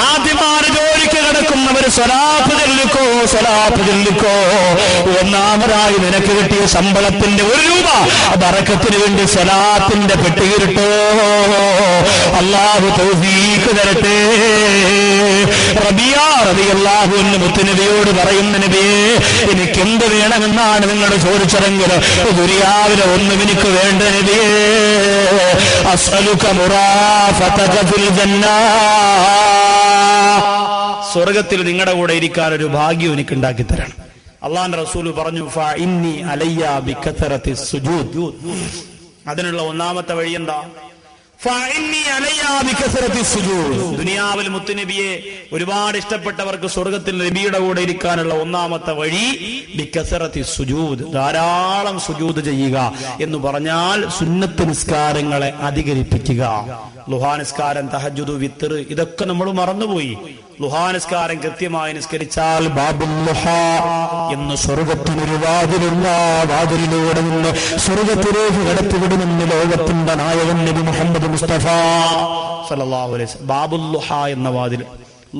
S1: ആദ്യമാര് ജോലിക്ക് കിടക്കുന്നവർ സ്വലാത്ത് ചൊല്ലിക്കോ, സ്വലാത്ത് ചൊല്ലിക്കോ. 1ാമതായി നിനക്ക് കിട്ടിയ ശമ്പളത്തിന്റെ 1 രൂപ ബറക്കത്തിന് വേണ്ടി സ്വലാത്തിന്റെ പെട്ടിയിട്ടോ. അല്ലാഹു തൗഫീഖ് തരട്ടെ. റബിയ റളിയല്ലാഹു അൻഹു മുത്തുനബിയോട് പറയുന്ന, നബിയേ എനിക്കെന്ത് വേണമെന്നാണ് നിങ്ങൾ ചോദിച്ചതെങ്കിൽ ദുനിയാവിലെ ഒന്നും എനിക്ക് വേണ്ട നബിയേ. അസ്അലുക മുറാഫതക ഫിൽ ജന്ന, സ്വർഗത്തിൽ നിങ്ങളുടെ കൂടെ ഇരിക്കാൻ ഒരു ഭാഗ്യം എനിക്ക് ഉണ്ടാക്കി തരണം. അല്ലാഹുവിന്റെ റസൂൽ പറഞ്ഞു, ഫഇന്നി അലയ്യ ബികസറത്തി സുജൂദ്. അതിനുള്ള 1ാമത്തെ വഴി എന്താ? ദുനിയാവിൽ മുത്തുനബിയെ ഒരുപാട് ഇഷ്ടപ്പെട്ടവർക്ക് സ്വർഗത്തിൽ നബിയുടെ കൂടെ ഇരിക്കാനുള്ള 1ാമത്തെ വഴി ബികസറത്തി സുജൂദ്, ധാരാളം സുജൂദ് ചെയ്യുക എന്ന് പറഞ്ഞാൽ സുന്നത്ത് നിസ്കാരങ്ങളെ അധികരിപ്പിക്കുക. ളുഹാ നിസ്കാരം, തഹജ്ജുദ്, വിത്ർ, ഇതൊക്കെ നമ്മൾ മറന്നുപോയി. ളുഹാ നിസ്കാരം കൃത്യമായി നിസ്കരിച്ചാൽ ബാബുൽ ളുഹാ എന്ന് സ്വർഗത്തിനൊരു വാതിലുള്ള, വാതിലിലൂടെ നിന്ന് സ്വർഗത്തിലേക്ക് കടത്തിവിടുമെന്ന് ലോകത്തിന്റെ നായകൻ നബി മുഹമ്മദ് മുസ്തഫ സല്ലല്ലാഹു അലൈഹി വസല്ലം. ബാബുൽ ളുഹാ എന്ന വാതിൽ.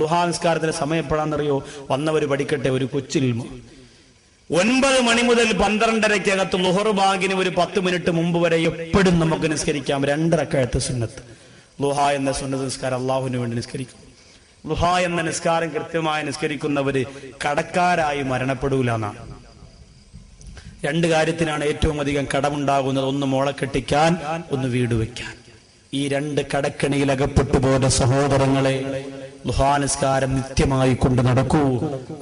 S1: ളുഹാ നിസ്കാരത്തിന്റെ സമയം എപ്പോഴാണെന്നറിയോ? വന്നവര് പഠിക്കട്ടെ, ഒരു കൊച്ചിൽ 9 മണി മുതൽ 12:30 ളുഹർ ബാങ്കിന് ഒരു 10 മിനിറ്റ് മുമ്പ് വരെ എപ്പോഴും നമുക്ക് നിസ്കരിക്കാം. 2 റക്അത്ത് സുന്നത്ത്. ളുഹാ എന്ന സുന്നത്ത് നിസ്കാരം അള്ളാഹുവിന് വേണ്ടി നിസ്കരിക്കും. ളുഹാ എന്ന നിസ്കാരം കൃത്യമായി നിസ്കരിക്കുന്നവര് കടക്കാരായി മരണപ്പെടൂല എന്നാണ്. 2 കാര്യത്തിനാണ് ഏറ്റവും അധികം കടമുണ്ടാകുന്നത്. ഒന്ന് മോളെ കെട്ടിക്കാൻ, ഒന്ന് വീട് വെക്കാൻ. ഈ 2 കടക്കണിയിൽ അകപ്പെട്ടു പോയ സഹോദരങ്ങളെ, ളുഹാ നിസ്കാരം നിത്യമായി കൊണ്ട് നടക്കൂ.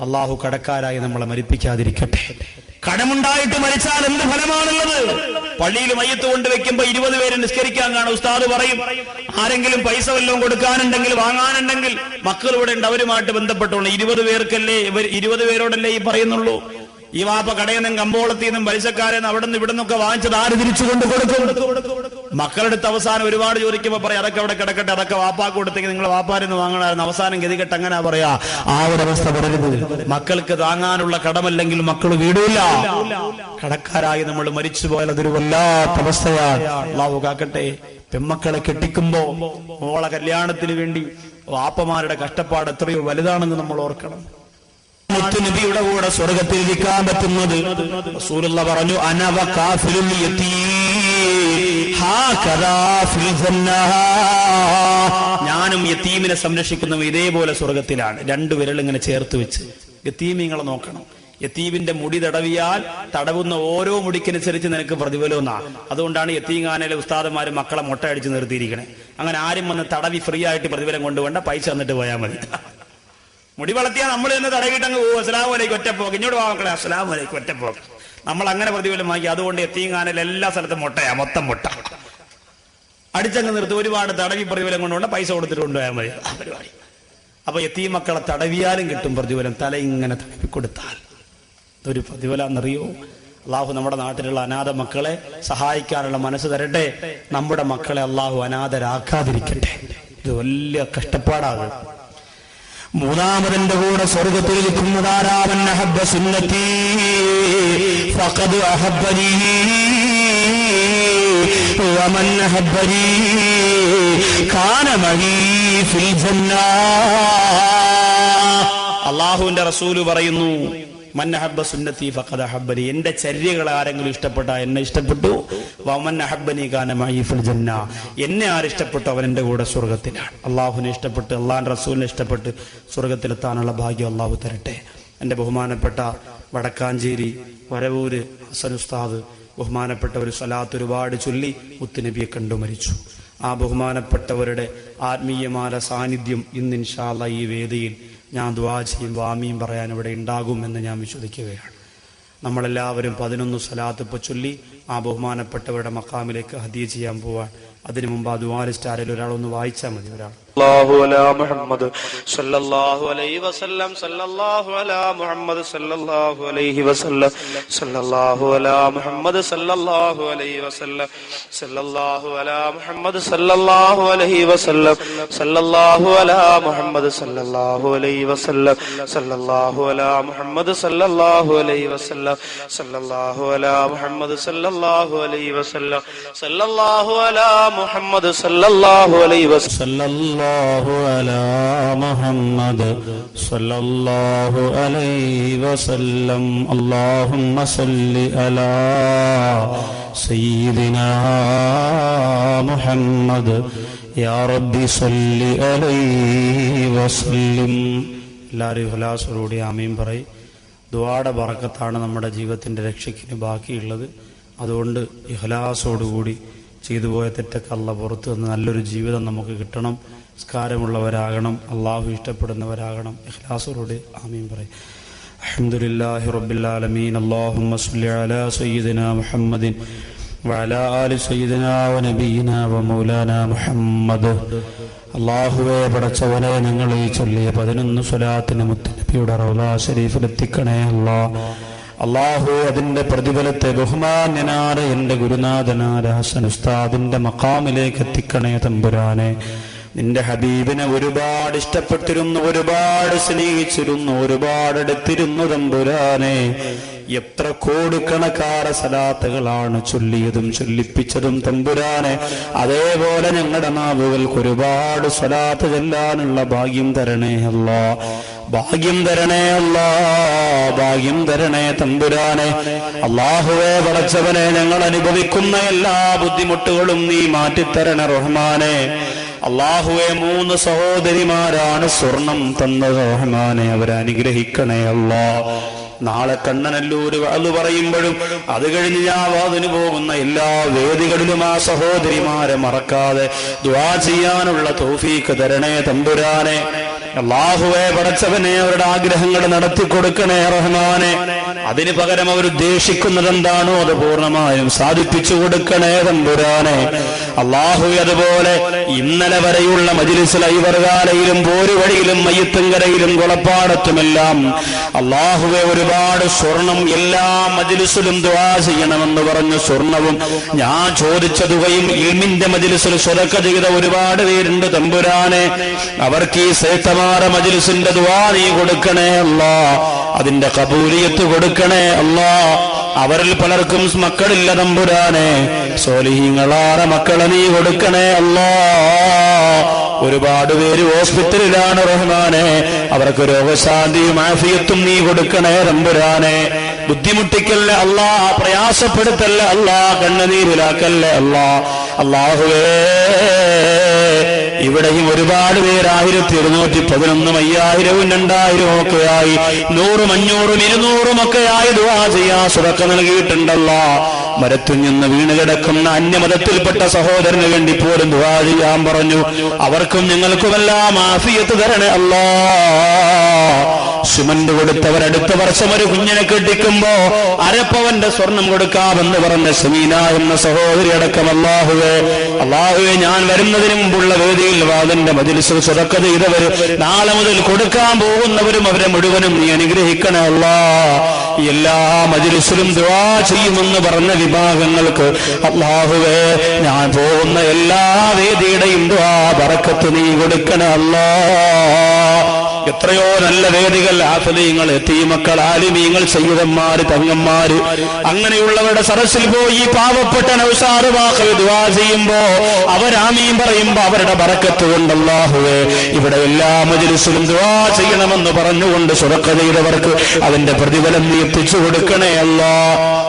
S1: അള്ളാഹു കടക്കാരായി നമ്മളെ മരിപ്പിക്കാതിരിക്കട്ടെ. കടമുണ്ടായിട്ട് മരിച്ചാൽ എന്ത് ഫലമാണുള്ളത്? പള്ളിയിൽ മയ്യത്ത് കൊണ്ടുവെക്കുമ്പോ 20 പേര് നിസ്കരിക്കാൻ കാണും. ഉസ്താദ് പറയും, ആരെങ്കിലും പൈസ വല്ലതും കൊടുക്കാനുണ്ടെങ്കിൽ, വാങ്ങാനുണ്ടെങ്കിൽ മക്കൾ ഇവിടെ ഉണ്ട്, അവരുമായിട്ട് ബന്ധപ്പെട്ടുകൊണ്ട് 20 പേർക്കല്ലേ, 20 പേരോടല്ലേ ഈ പറയുന്നുള്ളൂ. ഈ വാപ്പ കടയിൽ നിന്നും കമ്പോളത്തിൽ നിന്നും പലിശക്കാരെന്ന് അവിടെ നിന്ന് ഇവിടെ നിന്നൊക്കെ വാങ്ങിച്ചത് ആര് തിരിച്ചു കൊണ്ട് കൊടുക്കും? മക്കളെടുത്ത് അവസാനം ഒരുപാട് ചോദിക്കുമ്പോൾ പറയാം അതൊക്കെ അവിടെ കിടക്കട്ടെ, അതൊക്കെ വാപ്പാക്ക് കൊടുത്തേക്ക് നിങ്ങൾ വാപ്പാരെന്ന് വാങ്ങണമായിരുന്നു. അവസാനം ഗതികെട്ട് അങ്ങനെ പറയാ. ആ ഒരവസ്ഥ വരരുത്. മക്കൾക്ക് താങ്ങാനുള്ള കടമല്ലെങ്കിൽ മക്കൾ വീടില്ല. കടക്കാരായി നമ്മൾ മരിച്ചു പോയാൽ അതൊരു വല്ലാത്ത അവസ്ഥയാണ്. അല്ലാഹു കാക്കട്ടെ. പെമ്മക്കളെ കെട്ടിക്കുമ്പോ മോളെ കല്യാണത്തിന് വേണ്ടി വാപ്പമാരുടെ കഷ്ടപ്പാട് എത്രയോ വലുതാണെന്ന് നമ്മൾ ഓർക്കണം.
S2: നബിയുടെ കൂടെ സ്വർഗത്തിൽ ഇരിക്കാൻ പറ്റുന്നത് റസൂലുള്ളാഹി പറഞ്ഞു, അനവ കാഫിലുൽ യതീം ഹാകദാ ഫിൽ ജന്നഹ.
S1: ഞാനും യതീമിനെ സംരക്ഷിക്കുന്നവ ഇതേപോലെ സ്വർഗത്തിലാണ്. രണ്ടു വിരൽ ഇങ്ങനെ ചേർത്ത് വെച്ച്. യതീമിങ്ങളെ നോക്കണം. യതീമിന്റെ മുടി തടവിയാൽ തടവുന്ന ഓരോ മുടിക്കനുസരിച്ച് നിനക്ക് പ്രതിഫലം എന്നാ. അതുകൊണ്ടാണ് യതീംഖാനയിലെ ഉസ്താദന്മാര് മക്കളെ മുട്ട അടിച്ച് നിർത്തിയിരിക്കണേ. അങ്ങനെ ആരും വന്ന് തടവി ഫ്രീ ആയിട്ട് പ്രതിഫലം കൊണ്ടുപോകണ്ട, പൈസ തന്നിട്ട് പോയാൽ മതി. മുടി വളർത്തിയാൽ നമ്മൾ തന്നെ തടവിട്ടങ്ങ് പോകും. അസ്സലാമു അലൈക്കും ഒറ്റപ്പോക്ക്, ഇങ്ങോട്ട് വാമക്കളെ അസ്സലാമു അലൈക്കും ഒറ്റപ്പോക്ക്. നമ്മൾ അങ്ങനെ പ്രതിഫലം വാങ്ങി. അതുകൊണ്ട് യതീംഖാനയിൽ എല്ലാ സ്ഥലത്തും മുട്ടയാ, മൊത്തം മുട്ട അടിച്ചങ്ങ് നിർത്തി. ഒരുപാട് തടവി പ്രതിഫലം കൊണ്ടുപോകണ്ട, പൈസ കൊടുത്തിട്ട് കൊണ്ടുപോയാൽ മതി പരിപാടി. അപ്പൊ യതീം മക്കളെ തടവിയാലും കിട്ടും പ്രതിഫലം. തല ഇങ്ങനെ തടവി കൊടുത്താൽ ഇതൊരു പ്രതിഫലമെന്നറിയോ? അള്ളാഹു നമ്മുടെ നാട്ടിലുള്ള അനാഥ മക്കളെ സഹായിക്കാനുള്ള മനസ്സ് തരട്ടെ. നമ്മുടെ മക്കളെ അള്ളാഹു അനാഥരാക്കാതിരിക്കട്ടെ. ഇത് വലിയ കഷ്ടപ്പാടാകും.
S2: മൂന്നാമതിന്റെ കൂടെ സ്വർഗത്തിൽ ഇരിക്കുന്നതാരാ? മൻ അഹബ്ബ സുന്നതി ഫഖദ് അഹബ്ബനി വമൻ അഹബ്ബനി കാന മഈ ഫിൽ ജന്ന.
S1: അള്ളാഹുവിന്റെ റസൂല് പറയുന്നു, മൻ അഹബ്ബ സുന്നതി ഫഖദ് അഹബ്ബനി. എന്റെ ചര്യകൾ ആരെങ്കിലും ഇഷ്ടപ്പെട്ട എന്നെ ഇഷ്ടപ്പെട്ടു. വമൻ അഹബ്ബനി കാന മഈ ഫിൽ ജന്ന. എന്നെ ആരിഷ്ടപ്പെട്ടു അവൻ എന്റെ കൂടെ സ്വർഗത്തിലാണ്. അള്ളാഹുവിനെ ഇഷ്ടപ്പെട്ട് അള്ളാഹിന്റെ റസൂലിനെ ഇഷ്ടപ്പെട്ട് സ്വർഗത്തിലെത്താനുള്ള ഭാഗ്യം അള്ളാഹു തരട്ടെ. എന്റെ ബഹുമാനപ്പെട്ട വടക്കാഞ്ചേരി വരവൂര് ഹസൻ ഉസ്താദ് ബഹുമാനപ്പെട്ട ഒരു സ്വലാത്ത് ഒരുപാട് ചൊല്ലി മുത്തുനബിയെ കണ്ടു മരിച്ചു. ആ ബഹുമാനപ്പെട്ടവരുടെ ആത്മീയമായ സാന്നിധ്യം ഇന്ന് ഇൻഷാ അല്ലാഹ് ഈ വേദിയിൽ ഞാൻ ദുആ ചെയ്യും, ആമീൻ പറയാൻ ഇവിടെ ഉണ്ടാകുമെന്ന് ഞാൻ വിശ്വസിക്കുകയാണ്. നമ്മളെല്ലാവരും 11 സ്വലാത്ത് ഇപ്പോൾ ചൊല്ലി ആ ബഹുമാനപ്പെട്ടവരുടെ മഖാമിലേക്ക് ഹദിയ ചെയ്യാൻ പോവാൻ. അതിനു മുമ്പ് ആ ദുആ ലിസ്റ്റ് ആരെങ്കിലും ഒരാളൊന്ന് വായിച്ചാൽ മതി. ഒരാൾ
S3: സല്ലല്ലാഹു അലാ മുഹമ്മദ് സല്ലല്ലാഹു അലൈഹി വസല്ലം സല്ലല്ലാഹു അലാ മുഹമ്മദ് സല്ലല്ലാഹു അലൈഹി വസല്ലം സല്ലല്ലാഹു അലാ മുഹമ്മദ് സല്ലല്ലാഹു അലൈഹി വസല്ലം സല്ലല്ലാഹു അലാ മുഹമ്മദ് സല്ലല്ലാഹു അലൈഹി വസല്ലം സല്ലല്ലാഹു അലാ മുഹമ്മദ് സല്ലല്ലാഹു അലൈഹി വസല്ലം സല്ലല്ലാഹു അലാ മുഹമ്മദ് സല്ലല്ലാഹു അലൈഹി വസല്ലം സല്ലല്ലാഹു അലാ മുഹമ്മദ് സല്ലല്ലാഹു അലൈഹി വസല്ലം സല്ലല്ലാഹു അലാ മുഹമ്മദ് സല്ലല്ലാഹു അലൈഹി വസല്ലം
S2: സല്ലല്ലാഹു അലാ മുഹമ്മദ് സല്ലല്ലാഹു അലൈഹി വസല്ലം. അല്ലാഹുമ്മ സല്ലി അലാ സയ്യിദിനാ മുഹമ്മദ് യാ റബ്ബി സല്ലി അലൈഹി വസല്ലം. എല്ലാവരും ഇഖ്ലാസോടുകൂടി ആമീൻ പറയും. ദുആയുടെ ബറക്കത്താണ് നമ്മുടെ ജീവിതത്തിന്റെ രക്ഷയ്ക്കിന് ബാക്കിയുള്ളത്. അതുകൊണ്ട് ഇഖ്ലാസോടുകൂടി ചെയ്തു പോയ തെറ്റൊക്കെ അല്ലാഹ് പുറത്തു നിന്ന് നല്ലൊരു ജീവിതം നമുക്ക് കിട്ടണം. സ്കാരമുള്ളവരാകണം, അള്ളാഹു ഇഷ്ടപ്പെടുന്നവരാകണം. ഇഖ്ലാസോടുകൂടി ആമീൻ പറയും. അൽഹംദുലില്ലാഹി റബ്ബിൽ ആലമീൻ. അല്ലാഹുമ്മ സ്വല്ലി അലാ സയ്യിദിനാ മുഹമ്മദിൻ വഅലാ ആലി സയ്യിദിനാ വനബിയിനാ വമൗലാനാ മുഹമ്മദ്. അല്ലാഹുവേ പടച്ചവനെ, ഞങ്ങൾ ഈ ചൊല്ലിയ 11 സ്വലാത്തിന് മുത്തുനബിയുടെ റൗള ശരീഫിൽ എത്തിക്കണേ അല്ലാഹ്. അല്ലാഹു അതിന്റെ പ്രതിഫലത്തെ ബഹുമാന്യനായ എന്റെ ഗുരുനാഥനായ ഹസൻ ഉസ്താദിന്റെ മഖാമിലേക്ക് എത്തിക്കണേ തമ്പുരാനെ. നിന്റെ ഹബീബിനെ ഒരുപാട് ഇഷ്ടപ്പെട്ടിരുന്നു, ഒരുപാട് സ്നേഹിച്ചിരുന്നു, ഒരുപാട് എടുത്തിരുന്നു തമ്പുരാനെ. എത്ര കോടിക്കണക്കാര സലാത്തുകളാണ് ചൊല്ലിയതും ചൊല്ലിപ്പിച്ചതും തമ്പുരാനെ. അതേപോലെ ഞങ്ങളുടെ നാവുകൾക്ക് ഒരുപാട് സ്വലാത്ത് ചെല്ലാനുള്ള ഭാഗ്യം തരണേ അല്ലാ. ഭാഗ്യം തരണേ അല്ലാ, ഭാഗ്യം തരണേ തമ്പുരാനെ. അല്ലാഹുവേ പടച്ചവനെ, ഞങ്ങൾ അനുഭവിക്കുന്ന എല്ലാ ബുദ്ധിമുട്ടുകളും നീ മാറ്റിത്തരണേ റഹ്മാനെ. അല്ലാഹുവേ, 3 സഹോദരിമാരാണ് സ്വർണം തന്നത് റഹ്മാനെ, അവരെ അനുഗ്രഹിക്കണേ അല്ലാ. നാളെ കണ്ണനല്ലൂര് അത് പറയുമ്പോഴും അത് കഴിഞ്ഞ് ഞാൻ വാതിന് പോകുന്ന എല്ലാ വേദികളിലും ആ സഹോദരിമാരെ മറക്കാതെ ദുആ ചെയ്യാനുള്ള തൗഫീഖ് തരണേ തമ്പുരാനെ. അല്ലാഹുവേ പടച്ചവനെ അവരുടെ ആഗ്രഹങ്ങൾ നടത്തി കൊടുക്കണേ റഹ്മാനെ. അതിന് പകരം അവർ ഉദ്ദേശിക്കുന്നത് എന്താണോ അത് പൂർണ്ണമായും സാധിപ്പിച്ചു കൊടുക്കണേ തമ്പുരാനെ. അല്ലാഹുവേ അതുപോലെ ഇന്നലെ വരെയുള്ള മജ്ലിസിൽ ഐവർകാലയിലും പോരുവഴിയിലും മയ്യത്തുങ്കരയിലും കുളപ്പാടത്തുമെല്ലാം അല്ലാഹുവേ ഒരുപാട് സ്വർണം എല്ലാ മജ്ലിസിലും ദുആ ചെയ്യണമെന്ന് പറഞ്ഞ സ്വർണവും ഞാൻ ചോദിച്ച തുകയും ഇൽമിന്റെ മജ്ലിസിൽ സ്വതക്ക ചെയ്ത ഒരുപാട് പേരുണ്ട് തമ്പുരാനെ. അവർക്ക് ഈ ശ്രേഷ്ഠമായ മജ്ലിസിന്റെ ദുആ നീ കൊടുക്കണേ അല്ലാ. അതിന്റെ ഖബൂലിയത്ത് കൊടുക്കണേ അല്ലാ. അവരിൽ പലർക്കും മക്കളില്ല തമ്പുരാനെ. സ്വാലിഹീങ്ങളായ മക്കളെ നീ കൊടുക്കണേ അല്ലാ. ഒരുപാട് പേര് ഹോസ്പിറ്റലിലാണ് റഹ്മാനെ. അവർക്ക് രോഗശാന്തിയും ആഫിയത്തും നീ കൊടുക്കണേ തമ്പുരാനെ. ബുദ്ധിമുട്ടിക്കല്ല അല്ലാ, പ്രയാസപ്പെടുത്തല്ല അല്ലാ, കണ്ണുനീരിലാക്കല്ലേ അല്ലാ. അല്ലാഹുവേ ഇവിടെയും ഒരുപാട് പേര് 1211 5000 2000 ഒക്കെയായി 100 500 200 ഒക്കെയായി ദുആ ചെയ്യാൻ സ്വതക്ക നൽകിയിട്ടുണ്ടല്ലോ. മരത്തിൽ നിന്ന് വീണ് കിടക്കുന്ന അന്യമതത്തിൽപ്പെട്ട സഹോദരന് വേണ്ടി പോലും ദുആ ചെയ്യാൻ പറഞ്ഞു. അവർക്കും ഞങ്ങൾക്കുമെല്ലാം ആഫിയത്ത് തരണേ അല്ലാ. സിമന്റ് കൊടുത്തവർ അടുത്ത വർഷം ഒരു കുഞ്ഞിനെ കെട്ടിക്കുമ്പോ അരപ്പവന്റെ സ്വർണം കൊടുക്കാമെന്ന് പറഞ്ഞ സമീന എന്ന സഹോദരി അടക്കം അല്ലാഹുവേ ഞാൻ വരുന്നതിന് മുമ്പുള്ള വേദിയിൽ വാദന്റെ മജ്ലിസിൽ സ്വതക്ക ചെയ്തവർ നാളെ മുതൽ കൊടുക്കാൻ പോകുന്നവരും അവരെ മുഴുവനും നീ അനുഗ്രഹിക്കണേ അല്ലാ. എല്ലാ മജ്ലിസിലും ദുആ ചെയ്യുമെന്ന് പറഞ്ഞ വിഭാഗങ്ങൾക്ക് അല്ലാഹുവേ ഞാൻ പോകുന്ന എല്ലാ വേദിയുടെയും ദുആ ബറക്കത്ത് നീ കൊടുക്കണേ അല്ലാ. എത്രയോ നല്ല വേദികൾ ആഫലീങ്ങൾ എത്തീമക്കൾ ആലിമീങ്ങൾ സയ്യിദന്മാര് തങ്ങന്മാര് അങ്ങനെയുള്ളവരുടെ സദസ്സിൽ പോയി ഈ പാവപ്പെട്ട നൗസാറ് വാക്ക് ദുആ ചെയ്യുമ്പോ അവരാമീൻ പറയുമ്പോ അവരുടെ ബറക്കത്ത് കൊണ്ട് അല്ലാഹുവേ ഇവിടെ എല്ലാ മജ്ലിസിലും ദുആ ചെയ്യണമെന്ന് പറഞ്ഞുകൊണ്ട് സ്വതക്ക ചെയ്തവർക്ക് അതിന്റെ പ്രതിഫലം നീ എത്തിച്ചു കൊടുക്കണേ അല്ലാ.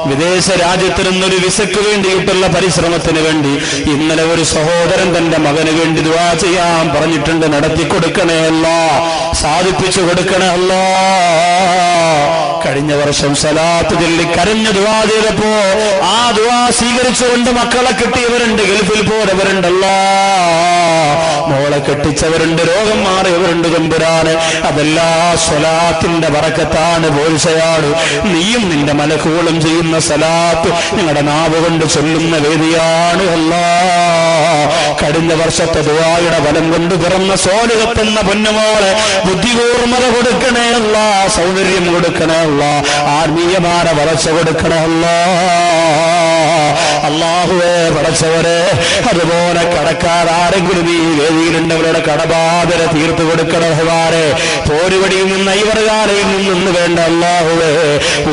S2: വിദേശ രാജ്യത്തിൽ നിന്നൊരു വിസയ്ക്ക് വേണ്ടിയിട്ടുള്ള പരിശ്രമത്തിന് വേണ്ടി ഇന്നലെ ഒരു സഹോദരൻ തന്റെ മകന് വേണ്ടി ദുആ ചെയ്യാൻ പറഞ്ഞിട്ടുണ്ട്. നടത്തി കൊടുക്കണേ അല്ലാ, സാധിപ്പിച്ചു കൊടുക്കണേ അല്ലാ. കഴിഞ്ഞ വർഷം സലാത്ത് ചൊല്ലി കരഞ്ഞു ദുആ ചെയ്തപ്പോ ആ ദുആ സ്വീകരിച്ചുകൊണ്ട് മക്കളെ കിട്ടിയവരുണ്ട്, ഗൾഫിൽ പോയവരുണ്ടല്ലോ, മോളെ കെട്ടിച്ചവരുണ്ട്, രോഗം മാറിയവരുണ്ട് തമ്പുരാന്. അതെല്ലാ സ്വലാത്തിന്റെ ബറക്കത്താണ്, പോഴ്ചയാണ്. നീയും നിന്റെ മലക്കുകളും ചെയ്യുന്ന സലാത്ത് ഞങ്ങളുടെ നാവ് കൊണ്ട് ചൊല്ലുന്ന വേദിയാണ് അല്ലാ. കഴിഞ്ഞ വർഷത്തെ ദുആയുടെ ഫലം കൊണ്ട് പിറന്ന സോലിഹത്തെന്ന പൊന്നുമോളെ ബുദ്ധികൂർമ്മത കൊടുക്കണേ അല്ലാ, സൗന്ദര്യം കൊടുക്കണേ അല്ലാ, ആത്മീയമായ വളർച്ച കൊടുക്കണേ അല്ലാ. അല്ലാഹുവേ പടച്ചവരെ അതുപോലെ കടക്കാരെങ്കിലും ഈ വേദിയിലുണ്ടവരുടെ കടബാധന തീർത്തു കൊടുക്കണേ. പോരുവടിയിൽ നിന്ന് ഐവർകാലയിൽ നിന്ന് വേണ്ട അല്ലാഹുവേ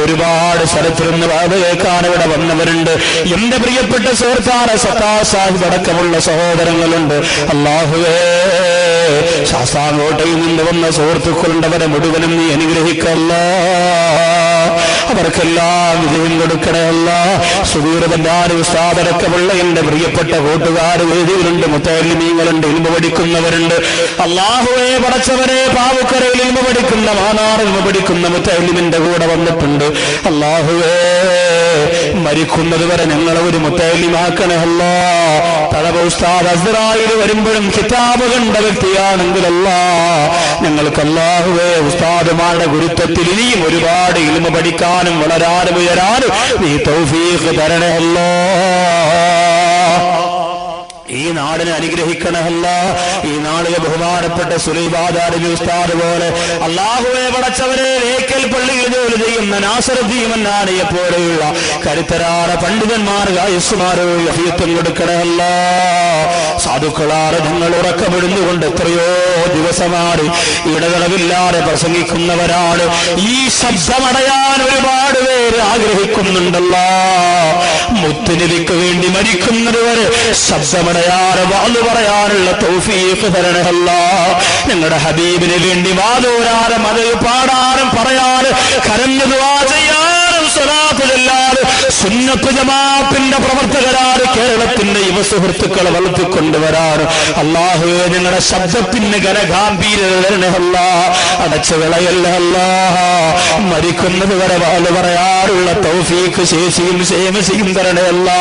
S2: ഒരുപാട് സ്ഥലത്തിൽ നിന്ന് വാത് കേൾക്കാൻ ഇവിടെ വന്നവരുണ്ട്. എന്റെ പ്രിയപ്പെട്ട സുഹൃത്താറ് സത്താ സാഹിബ് അടക്കമുള്ള സഹോദരങ്ങളുണ്ട്. അല്ലാഹുവേ ശാസ്താങ്കോട്ടയിൽ നിന്ന് വന്ന സുഹൃത്തുക്കളുണ്ട്, അവരെ മുഴുവനും നീ അനുഗ്രഹിക്കല്ല, അവർക്കെല്ലാം വിജയം കൊടുക്കണമല്ല. സുദൂരബന്ധാന ഉസ്താദടക്കമുള്ള എന്റെ പ്രിയപ്പെട്ട കൂട്ടുകാർ വേദിയിലുണ്ട്, മുത്തഅല്ലിമീങ്ങളുണ്ട്, ഇൽമ പഠിക്കുന്നവരുണ്ട്. അല്ലാഹുവേ പടച്ചവരെ പാവുക്കരയിൽ ഇൽമ പഠിക്കുന്ന മാനാറിൽ ഇൽമ പഠിക്കുന്ന മുത്തഅല്ലിമിന്റെ കൂടെ വന്നിട്ടുണ്ട്. അല്ലാഹുവേ മരിക്കുന്നത് വരെ ഞങ്ങളെ ഒരു മുത്തഅല്ലിമാക്കണമല്ല. തലവ ഉസ്താദ് അസ്റായിൽ വരുമ്പോഴും കിതാബ് കണ്ട വ്യക്തിയാണെങ്കിലല്ല ഞങ്ങൾക്ക് അല്ലാഹുവേ ഉസ്താദുമാരുടെ ഗുരുത്വത്തിൽ ഇനിയും ഒരുപാട് ഇൽമ പഠിക്കാനും വളരാനും ഉയരാനും നീ തൗഫീഖ് തരണേ അല്ലാ. ഈ നാടിനെ അനുഗ്രഹിക്കണമല്ല. ഈ നാളിലെ ബഹുമാനപ്പെട്ട സുലൈബാദാരി ഉസ്താദ് പോലെ അല്ലാഹുവേ പടച്ചവരെ ഏക്കൽ പള്ളിയിൽ ജോലി ചെയ്യുന്ന നാസറുദ്ദീമന്നാണിയെ പോലെയുള്ള കരുത്തരായ പണ്ഡിതന്മാർ ഗായസ്മാരോ യഫീത്തും കൊടുക്കണമല്ല. സാധുക്കളാറ് ഞങ്ങൾ ഉറക്കമിടുന്നുകൊണ്ട് എത്രയോ ദിവസമാണ് ഇടതടവില്ലാതെ പ്രസംഗിക്കുന്നവരാണ്. ഈ ശബ്ദമടയാൻ ഒരുപാട് പേര് ആഗ്രഹിക്കുന്നുണ്ടല്ലോ. മുത്തുനബിക്ക് വേണ്ടി മരിക്കുന്നത് വരെ ശബ്ദമടയാറ് വാല് പറയാനുള്ള തൗഫീഖ് തരണേ അല്ലാ. ഞങ്ങളുടെ ഹബീബിന് വേണ്ടി വാദോരാനും അത് പാടാനും പറയാനും കരഞ്ഞു ദുആ ചെയ്യാനും സ്വലാത്ത് ചൊല്ലാനും സുന്നത്ത് ജമാഅത്തിന്റെ പ്രവർത്തകരാണ് കേരളത്തിന്റെ യുവ സുഹൃത്തുക്കളെ വളർത്തിക്കൊണ്ടുവരാൻ അല്ലാഹുവേ ഞങ്ങളുടെ ശബ്ദത്തിന് ഘനഗാംഭീര്യത തരണേ അല്ലാ. അടച്ചു കളയല്ല അല്ലാ. മരിക്കുന്നത് വരെ വാല് പറയാറുള്ള തൗഫീഖ് ശേഷിയും ക്ഷേമശയും തരണേ അല്ലാ.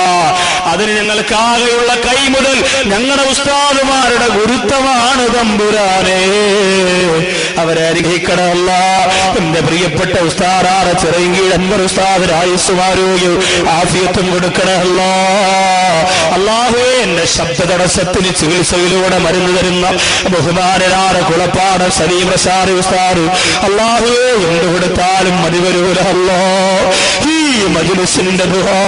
S2: അതിന് ഞങ്ങൾക്കാകെയുള്ള കൈ മുതൽ ഞങ്ങളുടെ ഉസ്താദുമാരുടെ ഗുരുത്വമാണ് തമ്പുരാനെ. അവരെ അനുഗ്രഹിക്കണമല്ല. എന്റെ പ്രിയപ്പെട്ട ഉസ്താദാണ് ചെറിയങ്കീഴ് അൻവർ ഉസ്താദ് ആയുസ്സും ആരോഗ്യവും ആഫിയത്തും കൊടുക്കണമല്ല. അല്ലാഹുവേ എന്റെ ശബ്ദ തടസ്സത്തിന് ചികിത്സയിലൂടെ മരുന്ന് തരുന്ന ബഹുമാനരാണ് കുളപ്പാട് സലീം റഷാദ് ഉസ്താദ്. അല്ലാഹുവേ എന്ത് കൊടുത്താലും മതി വരൂല അല്ലാ. ഈ മജ്‌ലിസിന്റെ ദുആ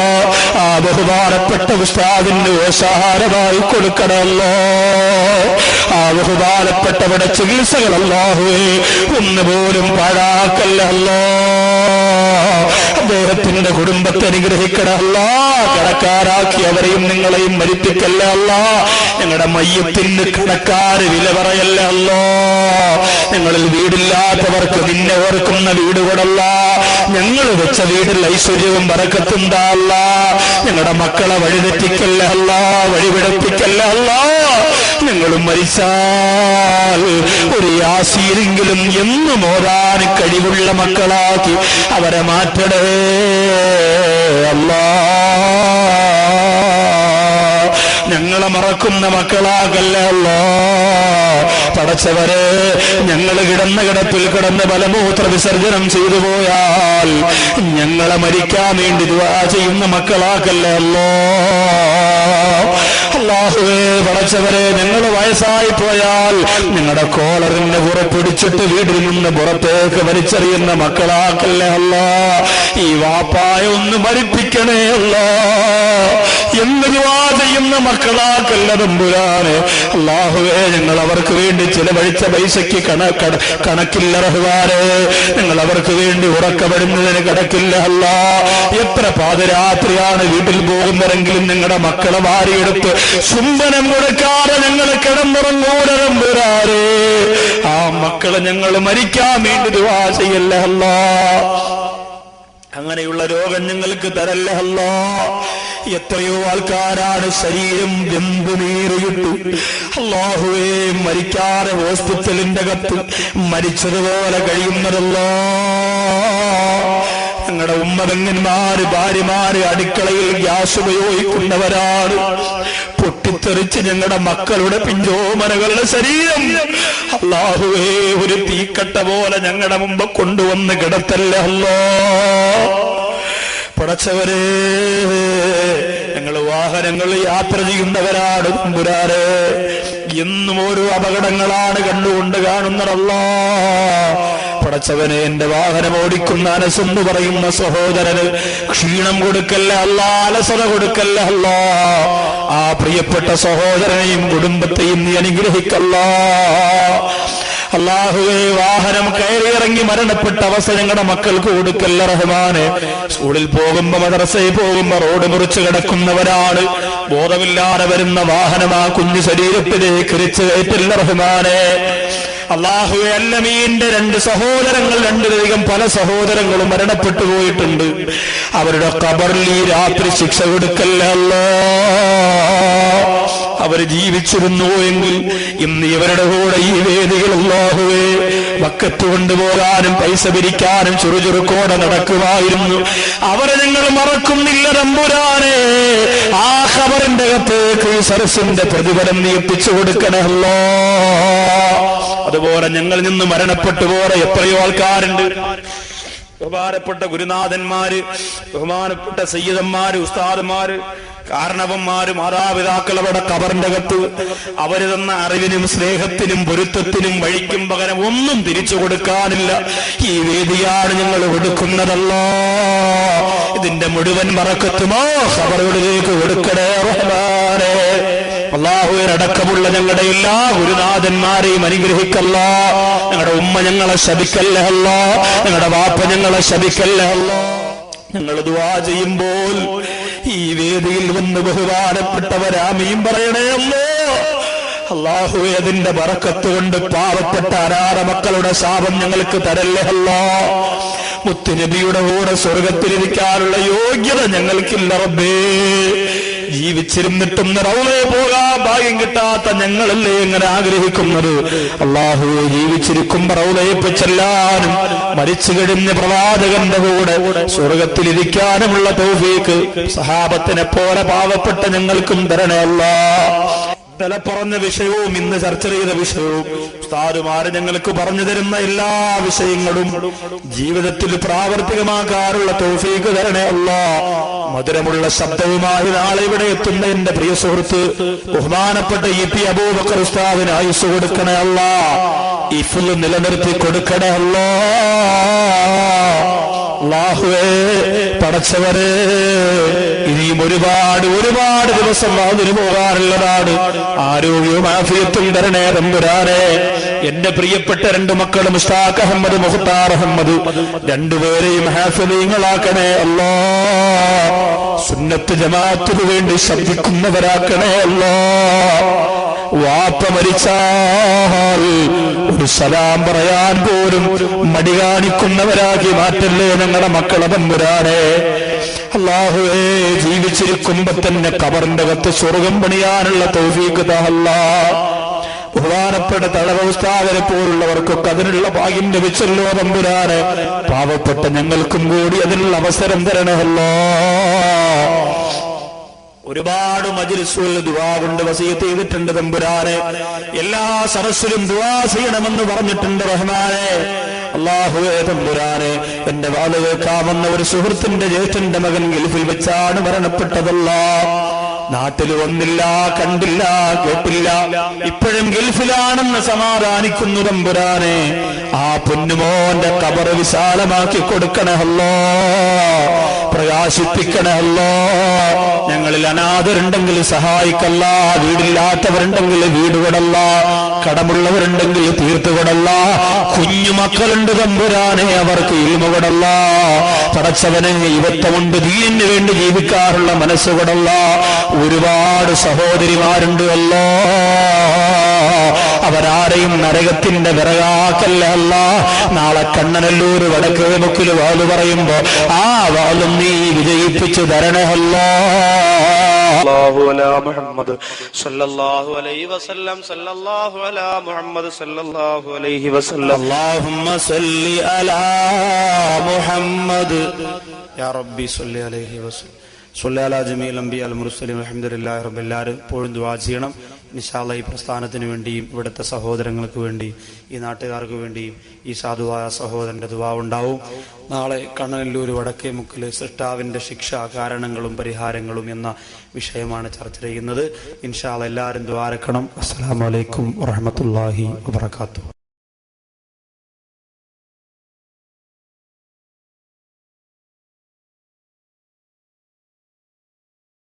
S2: ആ ബഹുമാനപ്പെട്ട ഉസ്താദിന് ഓശാരമായി കൊടുക്കണമല്ലോ. ആ ബഹുമാനപ്പെട്ടവരുടെ ചികിത്സകൾ അല്ലാഹുവേ ഒന്നുപോലും പാഴാക്കല്ലല്ലോ. അദ്ദേഹത്തിന്റെ കുടുംബത്തെ അനുഗ്രഹിക്കണമല്ലോ. കടക്കാരാക്കിയവരെയും നിങ്ങളെയും മരിപ്പിക്കല്ല. ഞങ്ങളുടെ മയ്യത്തിന് കടക്കാര് വില പറയല്ലോ. ഞങ്ങളിൽ വീടില്ലാത്തവർക്ക് നിന്നെ ഓർക്കുന്ന വീട് കൊടല്ല. ഞങ്ങൾ വെച്ച വീട്ടിൽ ഐശ്വര്യവും ബറക്കത്തുണ്ടാല്ല. ഞങ്ങളുടെ മക്കളെ വഴിതെറ്റിക്കല്ല, വഴിപിഴപ്പിക്കല്ല. ഞങ്ങളും മരിച്ചാൽ ഒരു യാസീനെങ്കിലും എന്നും ഓരാൻ കഴിവുള്ള മക്കളാക്കി അവരെ മാറ്റണേ അല്ലാ. ഞങ്ങളെ മറക്കുന്ന മക്കളാകല്ലോ. പടച്ചവരെ ഞങ്ങള് കിടന്ന കിടപ്പിൽ കിടന്ന് ബലമൂത്ര വിസർജനം ചെയ്തു പോയാൽ ഞങ്ങളെ മരിക്കാൻ വേണ്ടി ദുആ ചെയ്യുന്ന മക്കളാകല്ലോ. അല്ലാഹുവേ പടച്ചവരെ ഞങ്ങൾ വയസ്സായി പോയാൽ ഞങ്ങളുടെ കോളറിന്റെ പുറപ്പിടിച്ചിട്ട് വീട്ടിൽ നിന്ന് പുറത്തേക്ക് വലിച്ചെറിയുന്ന മക്കളാക്കല്ലേ അല്ലാ. ഈ വാപ്പായ ഒന്ന് മരിപ്പിക്കണേ അല്ലാ എന്ന് ദുആ ചെയ്യുന്ന മക്കളാക്കല്ല തമ്പുരാനെ. അല്ലാഹുവേ ഞങ്ങൾ അവർക്ക് വേണ്ടി ചിലവഴിച്ച പൈസയ്ക്ക് കണക്കില്ല റഹ്മാനേ. ഞങ്ങൾ അവർക്ക് വേണ്ടി ഉറക്കപ്പെടുന്നതിന് കണക്കില്ല അല്ലാ. എത്ര പാതിരാത്രിയാണ് വീട്ടിൽ പോകുന്നവരെങ്കിലും ഞങ്ങളുടെ മക്കളെ വാരിയെടുത്ത് ചുംബനം കൊടുക്കാതെ ഞങ്ങൾ കിടന്നുറങ്ങൂല തമ്പുരാനെ. ആ മക്കളെ ഞങ്ങൾ മരിക്കാൻ വേണ്ടി ദുആ ചെയ്യല്ല അല്ലാ. അങ്ങനെയുള്ള രോഗം ഞങ്ങൾക്ക് തരല്ല അല്ലാ. എത്രയോ ആൾക്കാരാണ് ശരീരം വെമ്പുനീറിയിട്ടു അല്ലാഹുവേ മരിക്കാതെ ഹോസ്പിറ്റലിന്റെ അകത്ത് മരിച്ചതുപോലെ കഴിയുന്നതല്ലോ. ഞങ്ങളുടെ ഉമ്മതങ്ങന്മാര് ഭാര്യമാര് അടുക്കളയിൽ ഗ്യാസ് ഉപയോഗിക്കുന്നവരാണ്. പൊട്ടിത്തെറിച്ച് ഞങ്ങളുടെ മക്കളുടെ പിഞ്ചോമനകളുടെ ശരീരം അല്ലാഹുവേ ഒരു തീക്കട്ട പോലെ ഞങ്ങളുടെ മുമ്പ് കൊണ്ടുവന്ന് കിടത്തല്ലേ അല്ലാ. പടച്ചവരെ ഞങ്ങൾ വാഹനങ്ങൾ യാത്ര ചെയ്യുന്നവരാണ് തമ്പുരാനെ. എന്നും ഓരോ അപകടങ്ങളാണ് കണ്ടുകൊണ്ട് കാണുന്നതല്ലാ. പടച്ചവനെ എന്റെ വാഹനം ഓടിക്കുന്ന അനസ് എന്ന് പറയുന്ന സഹോദരന് ക്ഷീണം കൊടുക്കല്ല അല്ലാ, അലസത കൊടുക്കല്ല അല്ലാ. ആ പ്രിയപ്പെട്ട സഹോദരനെയും കുടുംബത്തെയും നീ അനുഗ്രഹിക്കല്ലാ. അല്ലാഹുവേ വാഹനം കയറിയിറങ്ങി മരണപ്പെട്ട അവസ്ഥ ഞങ്ങളുടെ മക്കൾക്ക് കൊടുക്കല്ല റഹ്മാനെ. സ്കൂളിൽ പോകുമ്പോ മദ്രസയിൽ പോകുമ്പോ റോഡ് മുറിച്ച് കിടക്കുന്നവരാണ്. ബോധമില്ലാതെ വരുന്ന വാഹനം ആ കുഞ്ഞു ശരീരത്തിലേക്ക് ഇരിച്ചു കയറ്റില്ല റഹ്മാനെ. അല്ലാഹുവേ അല്ലമീന്റെ രണ്ട് സഹോദരങ്ങൾ, രണ്ടിലധികം പല സഹോദരങ്ങളും മരണപ്പെട്ടു പോയിട്ടുണ്ട്. അവരുടെ ഖബറിൽ ഈ രാത്രി ശിക്ഷ കൊടുക്കല്ല അല്ലാ. അവർ ജീവിച്ചിരുന്നു എങ്കിൽ ഇന്ന് ഇവരുടെ കൂടെ ഈ വേദികൾ അല്ലാഹുവേ വക്കത്ത് കൊണ്ടുപോകാനും പൈസ പിരിക്കാനും ചുറുചുറുക്കോടെ നടക്കുമായിരുന്നു. അവരെ ഞങ്ങൾ മറക്കുന്നില്ല തമ്പുരാനെ. ആ ഖബറിന്റെ അകത്തേക്ക് ഈ സരസിന്റെ പ്രതിഫലം നീ എത്തിച്ചു കൊടുക്കണമല്ലോ. അതുപോലെ ഞങ്ങളിൽ നിന്ന് മരണപ്പെട്ടു പോയ എത്രയോ ആൾക്കാരുണ്ട്. ബഹുമാനപ്പെട്ട ഗുരുനാഥന്മാര്, ബഹുമാനപ്പെട്ട സയ്യിദന്മാര്, ഉസ്താദന്മാര്, കാരണവന്മാര്, മാതാപിതാക്കൾ അവിടെ ഖബറിന്റെ അകത്ത് അവര് തന്ന അറിവിനും സ്നേഹത്തിനും പൊരുത്തത്തിനും വഴിക്കും പകരം ഒന്നും തിരിച്ചു കൊടുക്കാനില്ല. ഈ വേദിയാണ് ഞങ്ങൾ കൊടുക്കുന്നതല്ലോ. ഇതിന്റെ മുഴുവൻ ബറക്കത്തുമോ ഖബറുകളിലേക്ക് കൊടുക്കണേ റഹ്മാനേ. അല്ലാഹുവിനടക്കമുള്ള ഞങ്ങളുടെ എല്ലാ ഗുരുനാഥന്മാരെയും അനുഗ്രഹിക്കല്ല. ഞങ്ങളുടെ ഉമ്മ ഞങ്ങളെ ശപിക്കല്ല അല്ലാ. ഞങ്ങളുടെ വാപ്പ ഞങ്ങളെ ശപിക്കല്ല അല്ലാ. ഞങ്ങൾ ദുആ ചെയ്യുമ്പോൾ ഈ വേദിയിൽ വന്ന് ബഹുമാനപ്പെട്ടവരാമീൻ പറയണേ അല്ലോ. അല്ലാഹുവേ അതിന്റെ ബറക്കത്ത് കൊണ്ട് പാവപ്പെട്ട അനാഥ മക്കളുടെ ശാപം ഞങ്ങൾക്ക് തരല്ലേ അല്ലാ. മുത്തുനബിയുടെ കൂടെ സ്വർഗത്തിലിരിക്കാനുള്ള യോഗ്യത ഞങ്ങൾക്കില്ല റബ്ബേ. ജീവിച്ചിരുന്നിട്ടും റൗളയെ പോകാൻ ഭാഗ്യം കിട്ടാത്ത ഞങ്ങളല്ലേ എങ്ങനെ ആഗ്രഹിക്കുന്നത്? അല്ലാഹു ജീവിച്ചിരിക്കുമ്പോ റൗളയെ ചെല്ലാനും മരിച്ചു കഴിഞ്ഞ പ്രവാചകന്റെ കൂടെ സ്വർഗത്തിലിരിക്കാനുമുള്ള തൗഫീക്ക് സഹാബത്തിനെ പോലെ പാവപ്പെട്ട ഞങ്ങൾക്കും തരണേ അല്ലാഹ്. ഇന്നലെ പറഞ്ഞ വിഷയവും ഇന്ന് ചർച്ച ചെയ്ത വിഷയവും ഉസ്താദുമാര് ഞങ്ങൾക്ക് പറഞ്ഞു തരുന്ന എല്ലാ വിഷയങ്ങളും ജീവിതത്തിൽ പ്രാവർത്തികമാക്കാറുള്ള തൗഫീക്ക് തരണേ അല്ലാഹ്. മധുരമുള്ള ശബ്ദവുമായി നാളെ ഇവിടെ എത്തുന്ന എന്റെ പ്രിയ സുഹൃത്ത് ബഹുമാനപ്പെട്ട EP അബൂബക്കർ ഉസ്താദിന് ആയുസ് കൊടുക്കണേ അല്ലാഹ്. ഇഫ്ല് നിലനിർത്തി കൊടുക്കണേ അല്ലാഹ്. അല്ലാഹുവേ പടച്ചവരെ, ഇനിയും ഒരുപാട് ദിവസം അതിന് പോകാനുള്ളതാണ്. ആരോഗ്യവും ആഫിയത്തും തരണേ തമ്പുരാനെ. എന്റെ പ്രിയപ്പെട്ട 2 മക്കളും മുസ്താഖ് അഹമ്മദ്, മുഖ്താർ അഹമ്മദ്, രണ്ടുപേരെയും ഹാഫിളീങ്ങളാക്കണേ അല്ലാഹ്. സുന്നത്ത് ജമാഅത്തിനു വേണ്ടി ശബ്ദിക്കുന്നവരാക്കണേ അല്ലാഹ്. വാപ്പ മരിച്ചാൽ ഒരു സലാം പറയാൻ പോലും മടി കാണിക്കുന്നവരാക്കി മാറ്റല്ലേ ഞങ്ങളുടെ മക്കളെ തമ്പുരാനെ. അല്ലാഹുവേ, ജീവിച്ചിരിക്കുമ്പോ തന്നെ ഖബറിന്റെ അകത്ത് സ്വർഗം പണിയാനുള്ള തൗഫീഖ് താ അല്ലാഹ്. ബഹുമാനപ്പെട്ട തളവ ഉസ്താദിനെ പോലുള്ളവർക്കൊക്കെ അതിനുള്ള ഭാഗ്യം ലഭിച്ചല്ലോ തമ്പുരാനെ. പാവപ്പെട്ട ഞങ്ങൾക്കും കൂടി അതിനുള്ള അവസരം തരണേ അല്ലാഹ്. ഒരുപാട് മജ്‌ലിസുകളിൽ ദുആ കൊണ്ട് വസിയത്ത് ചെയ്തിട്ടുണ്ട് തമ്പുരാനെ. എല്ലാ സദസ്സിലും ദുആ ചെയ്യണമെന്ന് പറഞ്ഞിട്ടുണ്ട് റഹ്മാനെ. അല്ലാഹുവേ തമ്പുരാനെ, എന്റെ വാല് കേൾക്കാമെന്ന ഒരു സുഹൃത്തിന്റെ ജ്യേഷ്ഠന്റെ മകൻ ഗൾഫിൽ വെച്ചാണ് മരണപ്പെട്ടതല്ലാഹ്. നാട്ടിൽ വന്നില്ല, കണ്ടില്ല, കേട്ടില്ല, ഇപ്പോഴും ഗൾഫിലാണെന്ന് സമാധാനിക്കുന്നു തമ്പുരാനെ. ആ പൊന്നുമോന്റെ ഖബർ വിശാലമാക്കി കൊടുക്കണേ അല്ലാഹ്. പ്രകാശിപ്പിക്കണേ അല്ലാഹ്. ഞങ്ങളിൽ അനാഥരുണ്ടെങ്കിൽ സഹായിക്കല്ല, വീടില്ലാത്തവരുണ്ടെങ്കിൽ വീട് കൊടല്ല, കടമുള്ളവരുണ്ടെങ്കിൽ തീർത്തു കൊടല്ല, കുഞ്ഞുമക്കളുണ്ട് തമ്പുരാനെ, അവർക്ക് ഇൽമ കൊടല്ല. പടച്ചവനെ, ഇവത്തമുണ്ട് ദീനിന് വേണ്ടി ജീവിക്കാറുള്ള മനസ്സ് കൊടല്ല. ഒരുപാട് സഹോദരിമാരുണ്ട് അല്ലാഹ്. അവരാരെയും നരകത്തിന്റെ വിറകാക്കല്ല അല്ലാഹ്. നാളെ കണ്ണനല്ലൂർ വടക്കേ മുക്കിൽ വാല് പറയുമ്പോ ആ വാലും നീ വിജയിപ്പിച്ചു തരണേ
S3: സല്ലല്ലാഹു അലാ മുഹമ്മദ് സല്ലല്ലാഹു അലൈഹി വസല്ലം. സല്ലല്ലാഹു അലാ മുഹമ്മദ് സല്ലല്ലാഹു അലൈഹി വസല്ലം.
S1: അല്ലാഹുമ്മ സല്ലി അലാ മുഹമ്മദ് യാ റബ്ബി സല്ലി അലൈഹി വസല്ലം. സല്ലി അലാ ജമീൽ അംബിയാൽ മുർസലീൻ അൽഹംദുലില്ലാഹി റബ്ബിൽ ആലമീൻ. എപ്പോഴും ദുആ ചെയ്യണം ഇൻഷാ അല്ലാഹ്. ഈ പ്രസ്ഥാനത്തിന് വേണ്ടിയും ഇവിടുത്തെ സഹോദരങ്ങൾക്ക് വേണ്ടിയും ഈ നാട്ടുകാർക്ക് വേണ്ടിയും ഈ സാധുവായ സഹോദരന്റെ ദുആ ഉണ്ടാവും. നാളെ കണ്ണനല്ലൂർ വടക്കേ മുക്കിൽ സൃഷ്ടാവിന്റെ ശിക്ഷ, കാരണങ്ങളും പരിഹാരങ്ങളും എന്ന വിഷയമാണ് ചർച്ച ചെയ്യുന്നത്. ഇൻഷാ അല്ലാഹ് എല്ലാവരും ദുആ രക്കണം. അസ്സലാമു അലൈക്കും വറഹ്മത്തുള്ളാഹി വബറകാതുഹു.